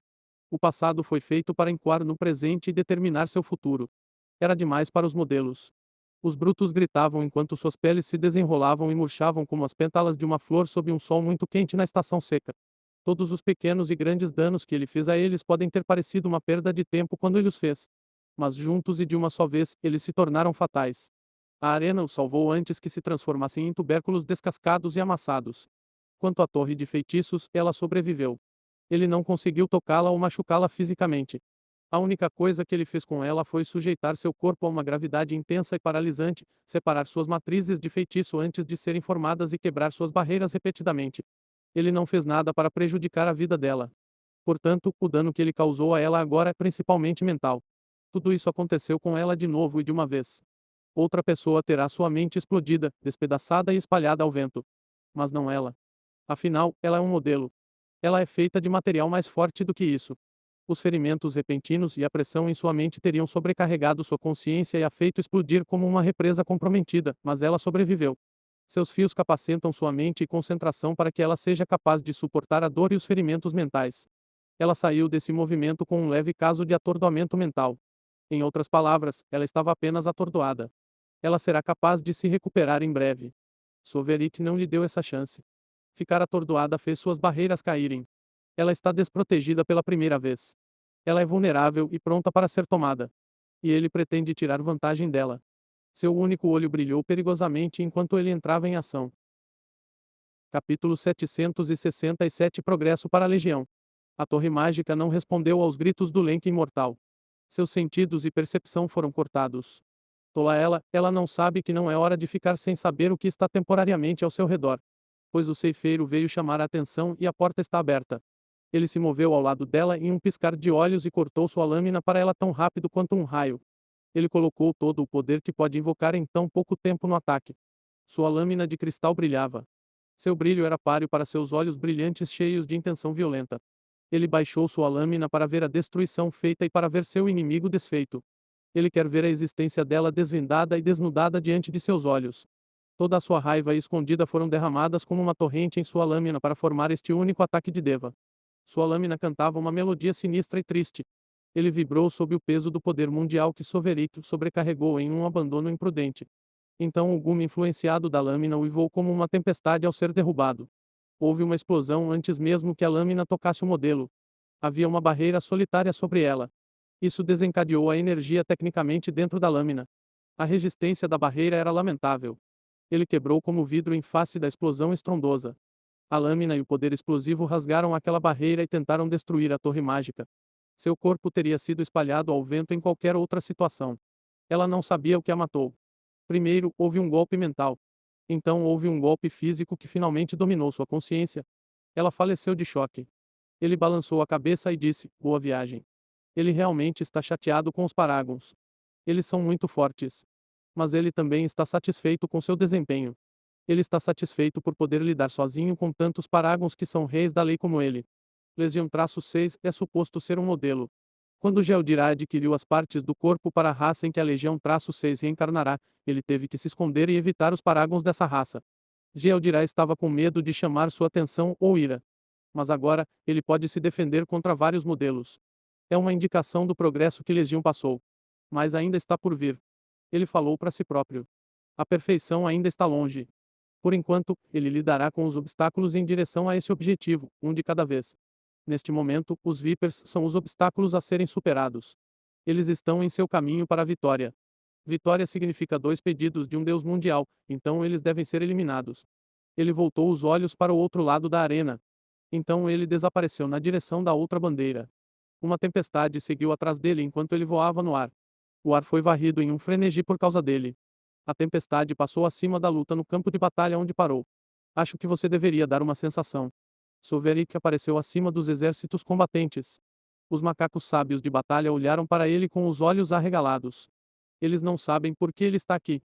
O passado foi feito para encoar no presente e determinar seu futuro. Era demais para os modelos. Os brutos gritavam enquanto suas peles se desenrolavam e murchavam como as pétalas de uma flor sob um sol muito quente na estação seca. Todos os pequenos e grandes danos que ele fez a eles podem ter parecido uma perda de tempo quando ele os fez. Mas juntos e de uma só vez, eles se tornaram fatais. A arena o salvou antes que se transformassem em tubérculos descascados e amassados. Quanto à torre de feitiços, ela sobreviveu. Ele não conseguiu tocá-la ou machucá-la fisicamente. A única coisa que ele fez com ela foi sujeitar seu corpo a uma gravidade intensa e paralisante, separar suas matrizes de feitiço antes de serem formadas e quebrar suas barreiras repetidamente. Ele não fez nada para prejudicar a vida dela. Portanto, o dano que ele causou a ela agora é principalmente mental. Tudo isso aconteceu com ela de novo e de uma vez. Outra pessoa terá sua mente explodida, despedaçada e espalhada ao vento. Mas não ela. Afinal, ela é um modelo. Ela é feita de material mais forte do que isso. Os ferimentos repentinos e a pressão em sua mente teriam sobrecarregado sua consciência e a feito explodir como uma represa comprometida, mas ela sobreviveu. Seus fios capacitam sua mente e concentração para que ela seja capaz de suportar a dor e os ferimentos mentais. Ela saiu desse movimento com um leve caso de atordoamento mental. Em outras palavras, ela estava apenas atordoada. Ela será capaz de se recuperar em breve. Soverit não lhe deu essa chance. Ficar atordoada fez suas barreiras caírem. Ela está desprotegida pela primeira vez. Ela é vulnerável e pronta para ser tomada. E ele pretende tirar vantagem dela. Seu único olho brilhou perigosamente enquanto ele entrava em ação. Capítulo 767 Progresso para a Legião. A Torre Mágica não respondeu aos gritos do Lenk imortal. Seus sentidos e percepção foram cortados. Tola ela não sabe que não é hora de ficar sem saber o que está temporariamente ao seu redor. Pois o ceifeiro veio chamar a atenção e a porta está aberta. Ele se moveu ao lado dela em um piscar de olhos e cortou sua lâmina para ela tão rápido quanto um raio. Ele colocou todo o poder que pode invocar em tão pouco tempo no ataque. Sua lâmina de cristal brilhava. Seu brilho era páreo para seus olhos brilhantes cheios de intenção violenta. Ele baixou sua lâmina para ver a destruição feita e para ver seu inimigo desfeito. Ele quer ver a existência dela desvendada e desnudada diante de seus olhos. Toda a sua raiva e escondida foram derramadas como uma torrente em sua lâmina para formar este único ataque de Deva. Sua lâmina cantava uma melodia sinistra e triste. Ele vibrou sob o peso do poder mundial que Soverit sobrecarregou em um abandono imprudente. Então o gume influenciado da lâmina uivou como uma tempestade ao ser derrubado. Houve uma explosão antes mesmo que a lâmina tocasse o modelo. Havia uma barreira solitária sobre ela. Isso desencadeou a energia tecnicamente dentro da lâmina. A resistência da barreira era lamentável. Ele quebrou como vidro em face da explosão estrondosa. A lâmina e o poder explosivo rasgaram aquela barreira e tentaram destruir a torre mágica. Seu corpo teria sido espalhado ao vento em qualquer outra situação. Ela não sabia o que a matou. Primeiro, houve um golpe mental. Então houve um golpe físico que finalmente dominou sua consciência. Ela faleceu de choque. Ele balançou a cabeça e disse: Boa viagem. Ele realmente está chateado com os Paragons. Eles são muito fortes. Mas ele também está satisfeito com seu desempenho. Ele está satisfeito por poder lidar sozinho com tantos Paragons que são reis da lei como ele. Legião-6 é suposto ser um modelo. Quando Geldirá adquiriu as partes do corpo para a raça em que a Legião-6 reencarnará, ele teve que se esconder e evitar os Paragons dessa raça. Geldirá estava com medo de chamar sua atenção ou ira. Mas agora, ele pode se defender contra vários modelos. É uma indicação do progresso que Legião passou. Mas ainda está por vir. Ele falou para si próprio. A perfeição ainda está longe. Por enquanto, ele lidará com os obstáculos em direção a esse objetivo, um de cada vez. Neste momento, os Vipers são os obstáculos a serem superados. Eles estão em seu caminho para a vitória. Vitória significa 2 pedidos de um deus mundial, então eles devem ser eliminados. Ele voltou os olhos para o outro lado da arena. Então ele desapareceu na direção da outra bandeira. Uma tempestade seguiu atrás dele enquanto ele voava no ar. O ar foi varrido em um frenesi por causa dele. A tempestade passou acima da luta no campo de batalha onde parou. Acho que você deveria dar uma sensação. Soverik apareceu acima dos exércitos combatentes. Os macacos sábios de batalha olharam para ele com os olhos arregalados. Eles não sabem por que ele está aqui.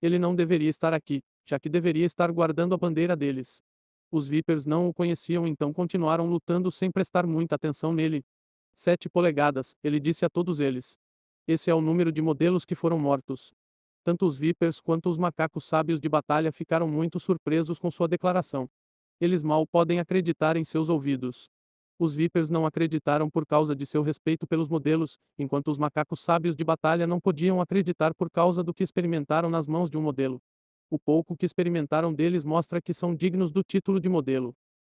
Ele não deveria estar aqui, já que deveria estar guardando a bandeira deles. Os Vipers não o conheciam, então continuaram lutando sem prestar muita atenção nele. 7 polegadas, ele disse a todos eles. Esse é o número de modelos que foram mortos. Tanto os Vipers quanto os macacos sábios de batalha ficaram muito surpresos com sua declaração. Eles mal podem acreditar em seus ouvidos. Os Vipers não acreditaram por causa de seu respeito pelos modelos, enquanto os macacos sábios de batalha não podiam acreditar por causa do que experimentaram nas mãos de um modelo. O pouco que experimentaram deles mostra que são dignos do título de modelo.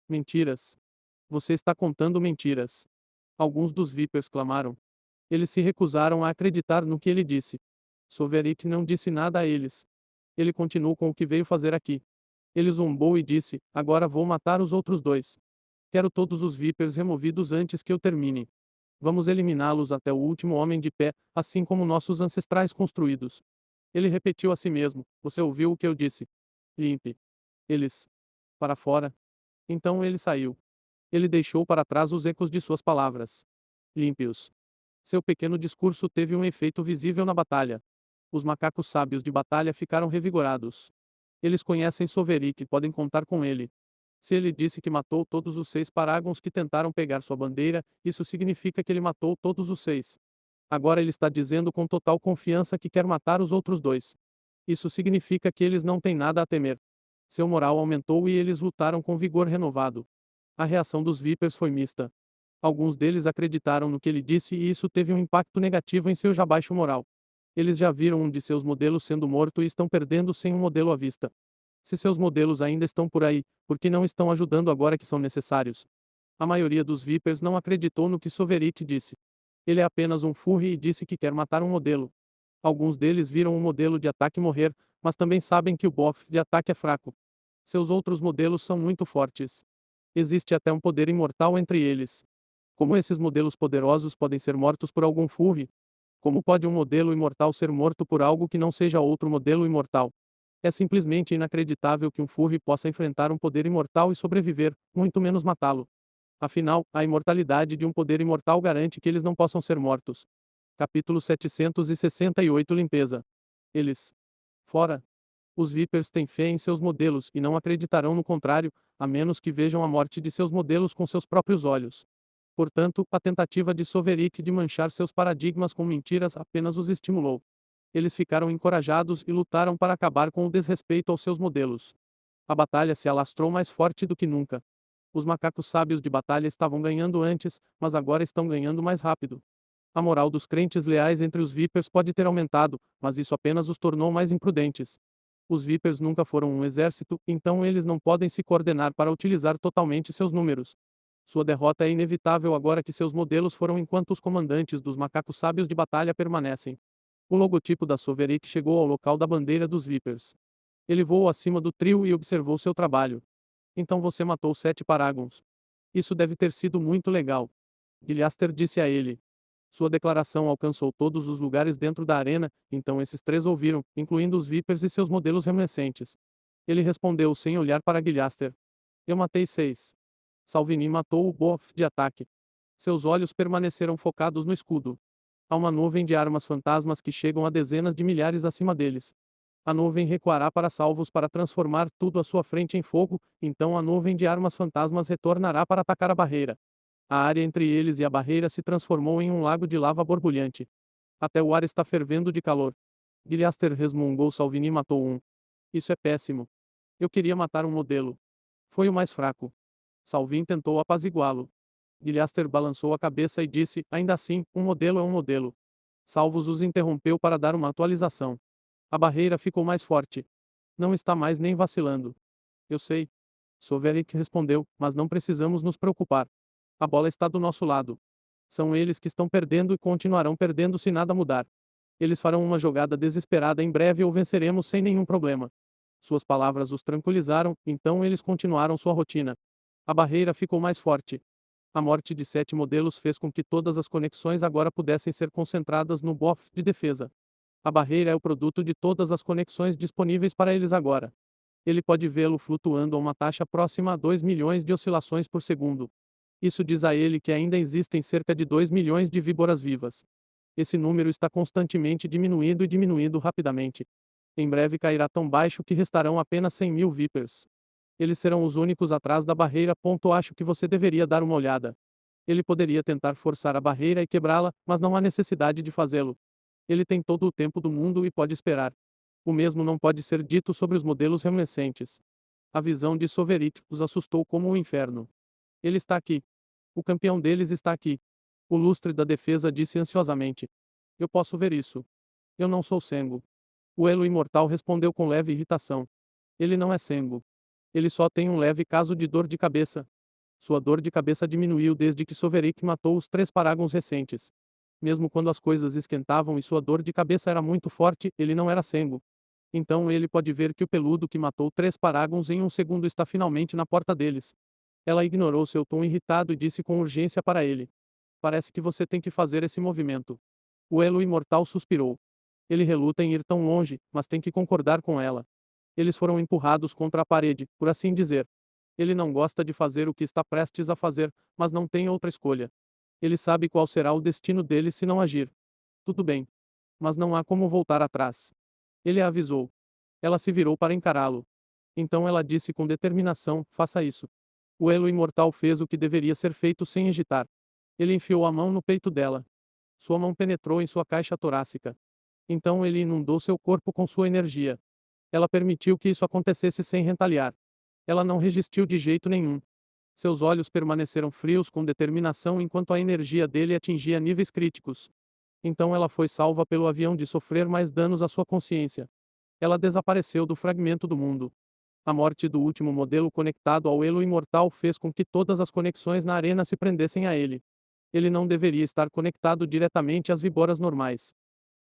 Mentiras. Você está contando mentiras. Alguns dos Vipers clamaram. Eles se recusaram a acreditar no que ele disse. Soverik não disse nada a eles. Ele continuou com o que veio fazer aqui. Ele zombou e disse: Agora vou matar os outros dois. Quero todos os Vipers removidos antes que eu termine. Vamos eliminá-los até o último homem de pé, assim como nossos ancestrais construídos. Ele repetiu a si mesmo: Você ouviu o que eu disse? Limpe. Eles. Para fora. Então ele saiu. Ele deixou para trás os ecos de suas palavras. Limpe-os. Seu pequeno discurso teve um efeito visível na batalha. Os macacos sábios de batalha ficaram revigorados. Eles conhecem Soverik e podem contar com ele. Se ele disse que matou todos os 6 Paragons que tentaram pegar sua bandeira, isso significa que ele matou todos os 6. Agora ele está dizendo com total confiança que quer matar os outros 2. Isso significa que eles não têm nada a temer. Seu moral aumentou e eles lutaram com vigor renovado. A reação dos Vipers foi mista. Alguns deles acreditaram no que ele disse e isso teve um impacto negativo em seu já baixo moral. Eles já viram um de seus modelos sendo morto e estão perdendo sem um modelo à vista. Se seus modelos ainda estão por aí, por que não estão ajudando agora que são necessários? A maioria dos Vipers não acreditou no que Soverik disse. Ele é apenas um furry e disse que quer matar um modelo. Alguns deles viram um modelo de ataque morrer, mas também sabem que o buff de ataque é fraco. Seus outros modelos são muito fortes. Existe até um poder imortal entre eles. Como esses modelos poderosos podem ser mortos por algum furry? Como pode um modelo imortal ser morto por algo que não seja outro modelo imortal? É simplesmente inacreditável que um furry possa enfrentar um poder imortal e sobreviver, muito menos matá-lo. Afinal, a imortalidade de um poder imortal garante que eles não possam ser mortos. Capítulo 768 Limpeza. Eles. Fora. Os Vipers têm fé em seus modelos e não acreditarão no contrário, a menos que vejam a morte de seus modelos com seus próprios olhos. Portanto, a tentativa de Soverik de manchar seus paradigmas com mentiras apenas os estimulou. Eles ficaram encorajados e lutaram para acabar com o desrespeito aos seus modelos. A batalha se alastrou mais forte do que nunca. Os macacos sábios de batalha estavam ganhando antes, mas agora estão ganhando mais rápido. A moral dos crentes leais entre os Vipers pode ter aumentado, mas isso apenas os tornou mais imprudentes. Os Vipers nunca foram um exército, então eles não podem se coordenar para utilizar totalmente seus números. Sua derrota é inevitável agora que seus modelos foram enquanto os comandantes dos macacos sábios de batalha permanecem. O logotipo da Soverik chegou ao local da bandeira dos Vipers. Ele voou acima do trio e observou seu trabalho. Então você matou 7 Paragons. Isso deve ter sido muito legal. Giliaster disse a ele. Sua declaração alcançou todos os lugares dentro da arena, então esses 3 ouviram, incluindo os Vipers e seus modelos remanescentes. Ele respondeu sem olhar para Giliaster. Eu matei 6. Salvini matou o buff de ataque. Seus olhos permaneceram focados no escudo. Há uma nuvem de armas fantasmas que chegam a dezenas de milhares acima deles. A nuvem recuará para salvos para transformar tudo à sua frente em fogo, então a nuvem de armas fantasmas retornará para atacar a barreira. A área entre eles e a barreira se transformou em um lago de lava borbulhante. Até o ar está fervendo de calor. Giliaster resmungou. Salvini matou um. Isso é péssimo. Eu queria matar um modelo. Foi o mais fraco. Salvin tentou apaziguá-lo. Giliaster balançou a cabeça e disse, ainda assim, um modelo é um modelo. Salvos os interrompeu para dar uma atualização. A barreira ficou mais forte. Não está mais nem vacilando. Eu sei. Soverik respondeu, mas não precisamos nos preocupar. A bola está do nosso lado. São eles que estão perdendo e continuarão perdendo se nada mudar. Eles farão uma jogada desesperada em breve ou venceremos sem nenhum problema. Suas palavras os tranquilizaram, então eles continuaram sua rotina. A barreira ficou mais forte. A morte de 7 modelos fez com que todas as conexões agora pudessem ser concentradas no BOF de defesa. A barreira é o produto de todas as conexões disponíveis para eles agora. Ele pode vê-lo flutuando a uma taxa próxima a 2 milhões de oscilações por segundo. Isso diz a ele que ainda existem cerca de 2 milhões de víboras vivas. Esse número está constantemente diminuindo e diminuindo rapidamente. Em breve cairá tão baixo que restarão apenas 100 mil Vipers. Eles serão os únicos atrás da barreira. Acho que você deveria dar uma olhada. Ele poderia tentar forçar a barreira e quebrá-la, mas não há necessidade de fazê-lo. Ele tem todo o tempo do mundo e pode esperar. O mesmo não pode ser dito sobre os modelos remanescentes. A visão de Soverit os assustou como o inferno. Ele está aqui. O campeão deles está aqui. O lustre da defesa disse ansiosamente. Eu posso ver isso. Eu não sou Sengo. O Elo Imortal respondeu com leve irritação. Ele não é Sengo. Ele só tem um leve caso de dor de cabeça. Sua dor de cabeça diminuiu desde que Soverik matou os 3 Paragons recentes. Mesmo quando as coisas esquentavam e sua dor de cabeça era muito forte, ele não era Sengo. Então ele pode ver que o peludo que matou 3 Paragons em um segundo está finalmente na porta deles. Ela ignorou seu tom irritado e disse com urgência para ele. Parece que você tem que fazer esse movimento. O Elo Imortal suspirou. Ele reluta em ir tão longe, mas tem que concordar com ela. Eles foram empurrados contra a parede, por assim dizer. Ele não gosta de fazer o que está prestes a fazer, mas não tem outra escolha. Ele sabe qual será o destino dele se não agir. Tudo bem. Mas não há como voltar atrás. Ele a avisou. Ela se virou para encará-lo. Então ela disse com determinação: faça isso. O Elo Imortal fez o que deveria ser feito sem hesitar. Ele enfiou a mão no peito dela. Sua mão penetrou em sua caixa torácica. Então ele inundou seu corpo com sua energia. Ela permitiu que isso acontecesse sem retaliar. Ela não resistiu de jeito nenhum. Seus olhos permaneceram frios com determinação enquanto a energia dele atingia níveis críticos. Então ela foi salva pelo avião de sofrer mais danos à sua consciência. Ela desapareceu do fragmento do mundo. A morte do último modelo conectado ao Elo Imortal fez com que todas as conexões na arena se prendessem a ele. Ele não deveria estar conectado diretamente às víboras normais.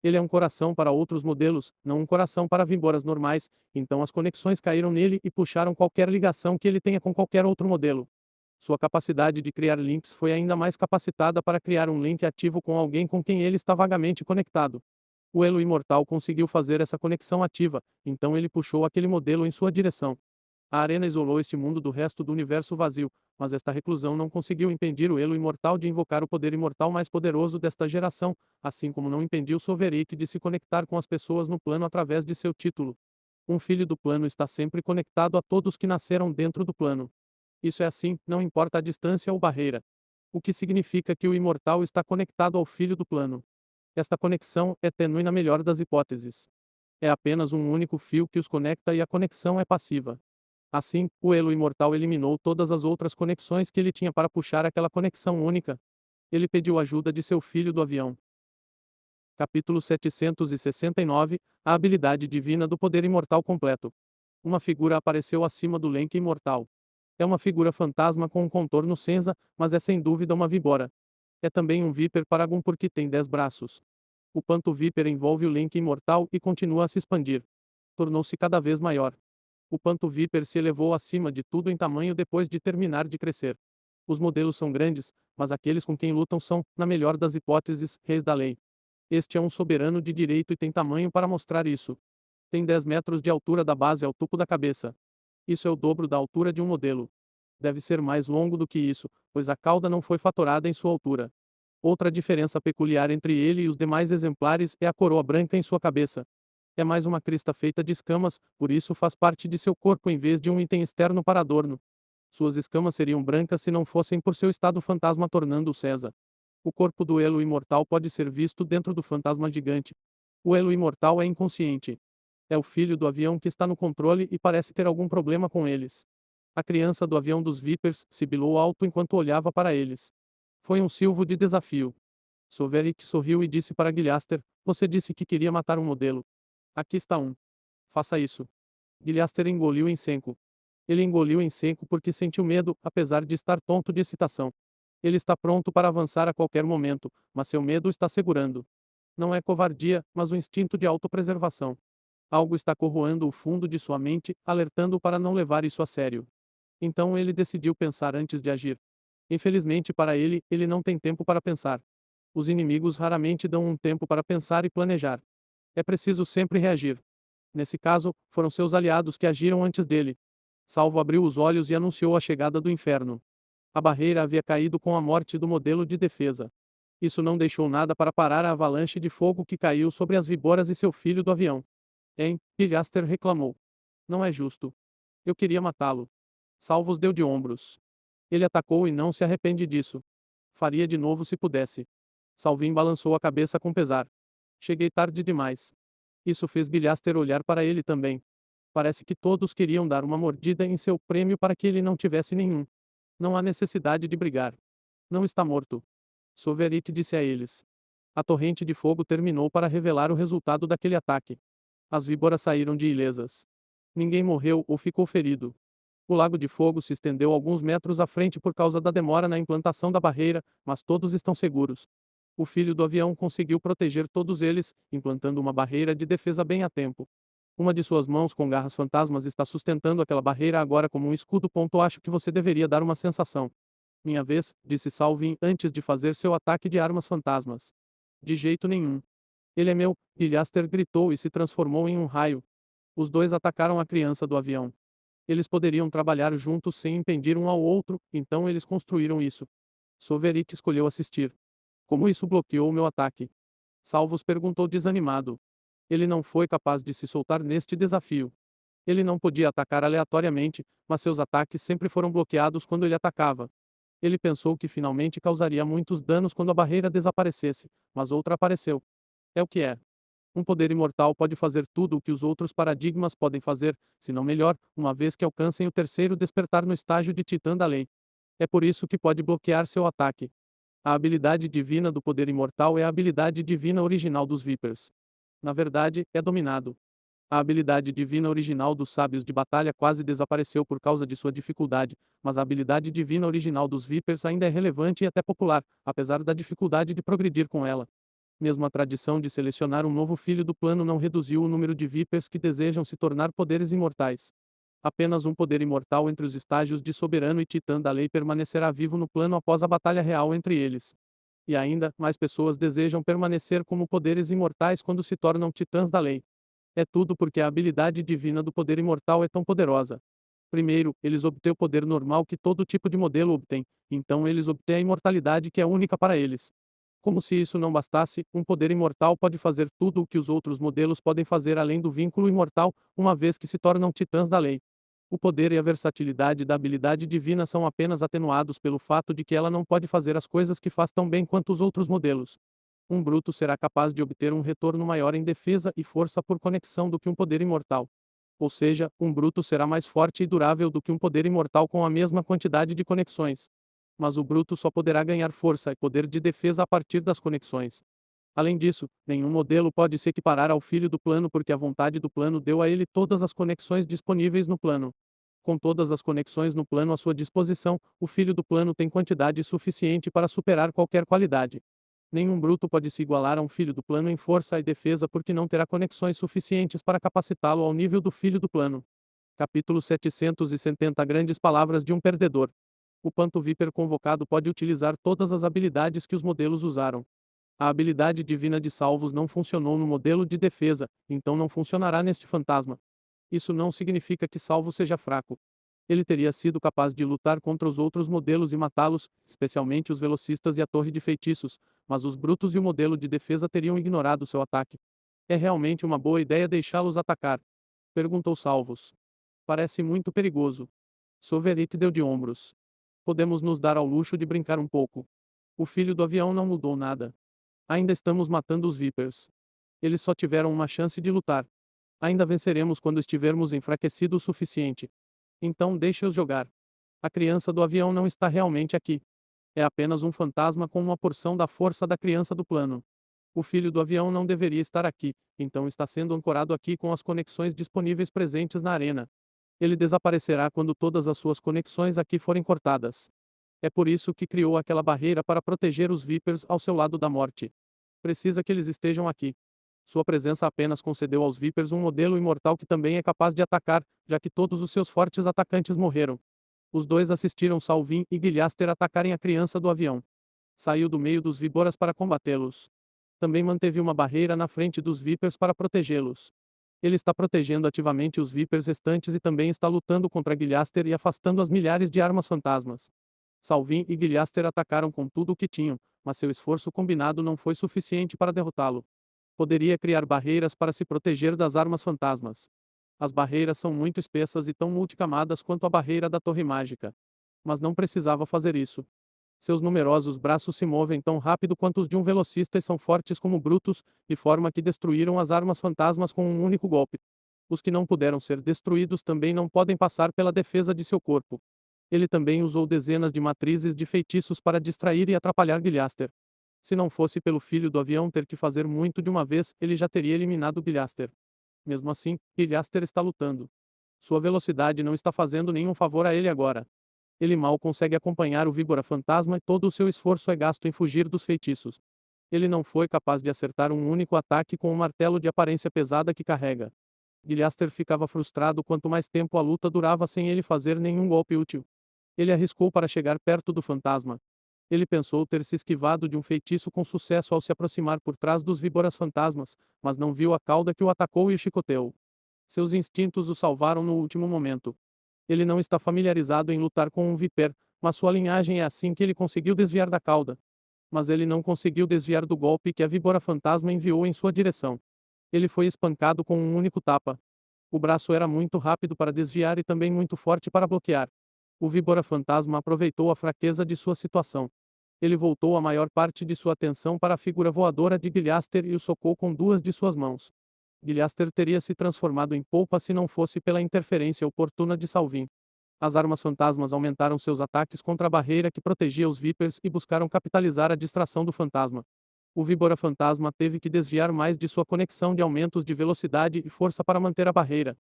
Ele é um coração para outros modelos, não um coração para víboras normais, então as conexões caíram nele e puxaram qualquer ligação que ele tenha com qualquer outro modelo. Sua capacidade de criar links foi ainda mais capacitada para criar um link ativo com alguém com quem ele está vagamente conectado. O Elo Imortal conseguiu fazer essa conexão ativa, então ele puxou aquele modelo em sua direção. A arena isolou este mundo do resto do universo vazio, mas esta reclusão não conseguiu impedir o Elo Imortal de invocar o poder imortal mais poderoso desta geração, assim como não impediu Sovereign de se conectar com as pessoas no plano através de seu título. Um filho do plano está sempre conectado a todos que nasceram dentro do plano. Isso é assim, não importa a distância ou barreira. O que significa que o imortal está conectado ao filho do plano. Esta conexão é tênue na melhor das hipóteses. É apenas um único fio que os conecta e a conexão é passiva. Assim, o Elo Imortal eliminou todas as outras conexões que ele tinha para puxar aquela conexão única. Ele pediu ajuda de seu filho do avião. Capítulo 769 A habilidade divina do poder imortal completo. Uma figura apareceu acima do lenque imortal. É uma figura fantasma com um contorno cinza, mas é sem dúvida uma víbora. É também um Viper Paragon porque tem 10 braços. O Panto Viper envolve o Link imortal e continua a se expandir. Tornou-se cada vez maior. O Panto Viper se elevou acima de tudo em tamanho depois de terminar de crescer. Os modelos são grandes, mas aqueles com quem lutam são, na melhor das hipóteses, reis da lei. Este é um soberano de direito e tem tamanho para mostrar isso. Tem 10 metros de altura da base ao topo da cabeça. Isso é o dobro da altura de um modelo. Deve ser mais longo do que isso, pois a cauda não foi fatorada em sua altura. Outra diferença peculiar entre ele e os demais exemplares é a coroa branca em sua cabeça. É mais uma crista feita de escamas, por isso faz parte de seu corpo em vez de um item externo para adorno. Suas escamas seriam brancas se não fossem por seu estado fantasma tornando-o César. O corpo do Elo Imortal pode ser visto dentro do fantasma gigante. O Elo Imortal é inconsciente. É o filho do avião que está no controle e parece ter algum problema com eles. A criança do avião dos Vipers sibilou alto enquanto olhava para eles. Foi um silvo de desafio. Soverik sorriu e disse para Gilhaster: Você disse que queria matar um modelo. Aqui está um. Faça isso. Gilhaster engoliu em seco. Ele engoliu em seco porque sentiu medo, apesar de estar tonto de excitação. Ele está pronto para avançar a qualquer momento, mas seu medo está segurando. Não é covardia, mas um instinto de autopreservação. Algo está corroendo o fundo de sua mente, alertando-o para não levar isso a sério. Então ele decidiu pensar antes de agir. Infelizmente para ele, ele não tem tempo para pensar. Os inimigos raramente dão um tempo para pensar e planejar. É preciso sempre reagir. Nesse caso, foram seus aliados que agiram antes dele. Salvo abriu os olhos e anunciou a chegada do inferno. A barreira havia caído com a morte do modelo de defesa. Isso não deixou nada para parar a avalanche de fogo que caiu sobre as víboras e seu filho do avião. Hein? Pilaster reclamou. Não é justo. Eu queria matá-lo. Salvos deu de ombros. Ele atacou e não se arrepende disso. Faria de novo se pudesse. Salvin balançou a cabeça com pesar. Cheguei tarde demais. Isso fez Gilhaster olhar para ele também. Parece que todos queriam dar uma mordida em seu prêmio para que ele não tivesse nenhum. Não há necessidade de brigar. Não está morto. Soverit disse a eles. A torrente de fogo terminou para revelar o resultado daquele ataque. As víboras saíram de ilesas. Ninguém morreu ou ficou ferido. O lago de fogo se estendeu alguns metros à frente por causa da demora na implantação da barreira, mas todos estão seguros. O filho do avião conseguiu proteger todos eles, implantando uma barreira de defesa bem a tempo. Uma de suas mãos com garras fantasmas está sustentando aquela barreira agora como um escudo. Acho que você deveria dar uma sensação. Minha vez, disse Salvin antes de fazer seu ataque de armas fantasmas. De jeito nenhum. Ele é meu, Gilhaster gritou e se transformou em um raio. Os dois atacaram a criança do avião. Eles poderiam trabalhar juntos sem impedir um ao outro, então eles construíram isso. Soverit escolheu assistir. Como isso bloqueou meu ataque? Salvos perguntou desanimado. Ele não foi capaz de se soltar neste desafio. Ele não podia atacar aleatoriamente, mas seus ataques sempre foram bloqueados quando ele atacava. Ele pensou que finalmente causaria muitos danos quando a barreira desaparecesse, mas outra apareceu. É o que é. Um poder imortal pode fazer tudo o que os outros paradigmas podem fazer, se não melhor, uma vez que alcancem o terceiro despertar no estágio de Titã da Lei. É por isso que pode bloquear seu ataque. A habilidade divina do poder imortal é a habilidade divina original dos Vipers. Na verdade, é dominado. A habilidade divina original dos sábios de batalha quase desapareceu por causa de sua dificuldade, mas a habilidade divina original dos Vipers ainda é relevante e até popular, apesar da dificuldade de progredir com ela. Mesmo a tradição de selecionar um novo filho do plano não reduziu o número de Vipers que desejam se tornar poderes imortais. Apenas um poder imortal entre os estágios de Soberano e Titã da Lei permanecerá vivo no plano após a batalha real entre eles. E ainda, mais pessoas desejam permanecer como poderes imortais quando se tornam Titãs da Lei. É tudo porque a habilidade divina do poder imortal é tão poderosa. Primeiro, eles obtêm o poder normal que todo tipo de modelo obtém, então eles obtêm a imortalidade que é única para eles. Como se isso não bastasse, um poder imortal pode fazer tudo o que os outros modelos podem fazer além do vínculo imortal, uma vez que se tornam titãs da lei. O poder e a versatilidade da habilidade divina são apenas atenuados pelo fato de que ela não pode fazer as coisas que faz tão bem quanto os outros modelos. Um bruto será capaz de obter um retorno maior em defesa e força por conexão do que um poder imortal. Ou seja, um bruto será mais forte e durável do que um poder imortal com a mesma quantidade de conexões. Mas o bruto só poderá ganhar força e poder de defesa a partir das conexões. Além disso, nenhum modelo pode se equiparar ao filho do plano porque a vontade do plano deu a ele todas as conexões disponíveis no plano. Com todas as conexões no plano à sua disposição, o filho do plano tem quantidade suficiente para superar qualquer qualidade. Nenhum bruto pode se igualar a um filho do plano em força e defesa porque não terá conexões suficientes para capacitá-lo ao nível do filho do plano. Capítulo 770 Grandes palavras de um perdedor. O Panto Viper convocado pode utilizar todas as habilidades que os modelos usaram. A habilidade divina de salvos não funcionou no modelo de defesa, então não funcionará neste fantasma. Isso não significa que salvo seja fraco. Ele teria sido capaz de lutar contra os outros modelos e matá-los, especialmente os velocistas e a torre de feitiços, mas os brutos e o modelo de defesa teriam ignorado seu ataque. É realmente uma boa ideia deixá-los atacar? Perguntou Salvos. Parece muito perigoso. Soverit deu de ombros. Podemos nos dar ao luxo de brincar um pouco. O filho do avião não mudou nada. Ainda estamos matando os Vipers. Eles só tiveram uma chance de lutar. Ainda venceremos quando estivermos enfraquecidos o suficiente. Então deixe-os jogar. A criança do avião não está realmente aqui. É apenas um fantasma com uma porção da força da criança do plano. O filho do avião não deveria estar aqui, então está sendo ancorado aqui com as conexões disponíveis presentes na arena. Ele desaparecerá quando todas as suas conexões aqui forem cortadas. É por isso que criou aquela barreira para proteger os Vipers ao seu lado da morte. Precisa que eles estejam aqui. Sua presença apenas concedeu aos Vipers um modelo imortal que também é capaz de atacar, já que todos os seus fortes atacantes morreram. Os dois assistiram Salvin e Gilhaster atacarem a criança do avião. Saiu do meio dos Víboras para combatê-los. Também manteve uma barreira na frente dos Vipers para protegê-los. Ele está protegendo ativamente os Vipers restantes e também está lutando contra Gilhaster e afastando as milhares de armas fantasmas. Salvin e Gilhaster atacaram com tudo o que tinham, mas seu esforço combinado não foi suficiente para derrotá-lo. Poderia criar barreiras para se proteger das armas fantasmas. As barreiras são muito espessas e tão multicamadas quanto a barreira da Torre Mágica. Mas não precisava fazer isso. Seus numerosos braços se movem tão rápido quanto os de um velocista e são fortes como brutos, de forma que destruíram as armas fantasmas com um único golpe. Os que não puderam ser destruídos também não podem passar pela defesa de seu corpo. Ele também usou dezenas de matrizes de feitiços para distrair e atrapalhar Gilhaster. Se não fosse pelo filho do avião ter que fazer muito de uma vez, ele já teria eliminado Gilhaster. Mesmo assim, Gilhaster está lutando. Sua velocidade não está fazendo nenhum favor a ele agora. Ele mal consegue acompanhar o Víbora Fantasma e todo o seu esforço é gasto em fugir dos feitiços. Ele não foi capaz de acertar um único ataque com o martelo de aparência pesada que carrega. Gilhaster ficava frustrado quanto mais tempo a luta durava sem ele fazer nenhum golpe útil. Ele arriscou para chegar perto do fantasma. Ele pensou ter se esquivado de um feitiço com sucesso ao se aproximar por trás dos Víboras Fantasmas, mas não viu a cauda que o atacou e o chicoteou. Seus instintos o salvaram no último momento. Ele não está familiarizado em lutar com um Viper, mas sua linhagem é assim que ele conseguiu desviar da cauda. Mas ele não conseguiu desviar do golpe que a Víbora Fantasma enviou em sua direção. Ele foi espancado com um único tapa. O braço era muito rápido para desviar e também muito forte para bloquear. O Víbora Fantasma aproveitou a fraqueza de sua situação. Ele voltou a maior parte de sua atenção para a figura voadora de Gilhaster e o socou com duas de suas mãos. Gilhaster teria se transformado em polpa se não fosse pela interferência oportuna de Salvin. As armas fantasmas aumentaram seus ataques contra a barreira que protegia os Vipers e buscaram capitalizar a distração do fantasma. O Víbora Fantasma teve que desviar mais de sua conexão de aumentos de velocidade e força para manter a barreira.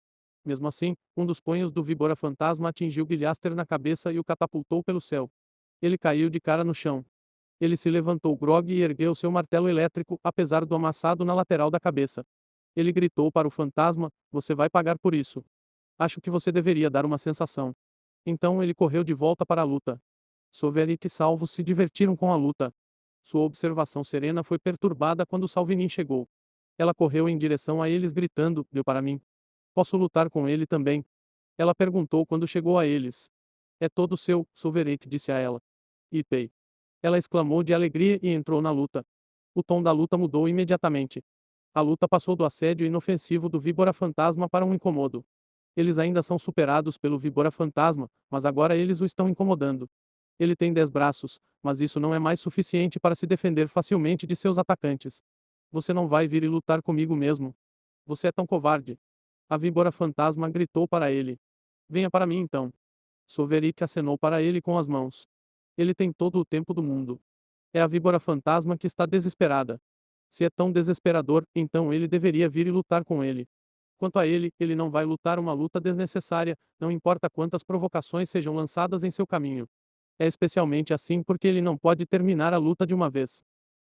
Mesmo assim, um dos punhos do Víbora Fantasma atingiu Gilhaster na cabeça e o catapultou pelo céu. Ele caiu de cara no chão. Ele se levantou grogue e ergueu seu martelo elétrico, apesar do amassado na lateral da cabeça. Ele gritou para o fantasma: "Você vai pagar por isso. Acho que você deveria dar uma sensação." Então ele correu de volta para a luta. Soverik e Salvo se divertiram com a luta. Sua observação serena foi perturbada quando Salvinin chegou. Ela correu em direção a eles gritando: "Deu para mim. Posso lutar com ele também?" Ela perguntou quando chegou a eles. "É todo seu", Soverik disse a ela. "Ipei." Ela exclamou de alegria e entrou na luta. O tom da luta mudou imediatamente. A luta passou do assédio inofensivo do Víbora Fantasma para um incomodo. Eles ainda são superados pelo Víbora Fantasma, mas agora eles o estão incomodando. Ele tem 10 braços, mas isso não é mais suficiente para se defender facilmente de seus atacantes. "Você não vai vir e lutar comigo mesmo. Você é tão covarde." A Víbora Fantasma gritou para ele. "Venha para mim então." Soverik acenou para ele com as mãos. Ele tem todo o tempo do mundo. É a Víbora Fantasma que está desesperada. Se é tão desesperador, então ele deveria vir e lutar com ele. Quanto a ele, ele não vai lutar uma luta desnecessária, não importa quantas provocações sejam lançadas em seu caminho. É especialmente assim porque ele não pode terminar a luta de uma vez.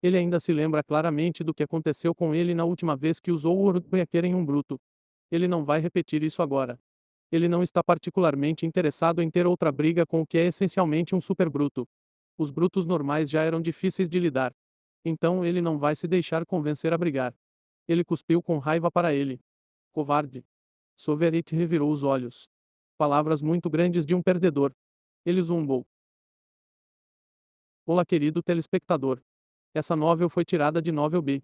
Ele ainda se lembra claramente do que aconteceu com ele na última vez que usou o Urukbeaker em um bruto. Ele não vai repetir isso agora. Ele não está particularmente interessado em ter outra briga com o que é essencialmente um super bruto. Os brutos normais já eram difíceis de lidar. Então ele não vai se deixar convencer a brigar. Ele cuspiu com raiva para ele. "Covarde." Soverit revirou os olhos. Palavras muito grandes de um perdedor. Ele zumbou. Olá, querido telespectador. Essa novel foi tirada de Novel B.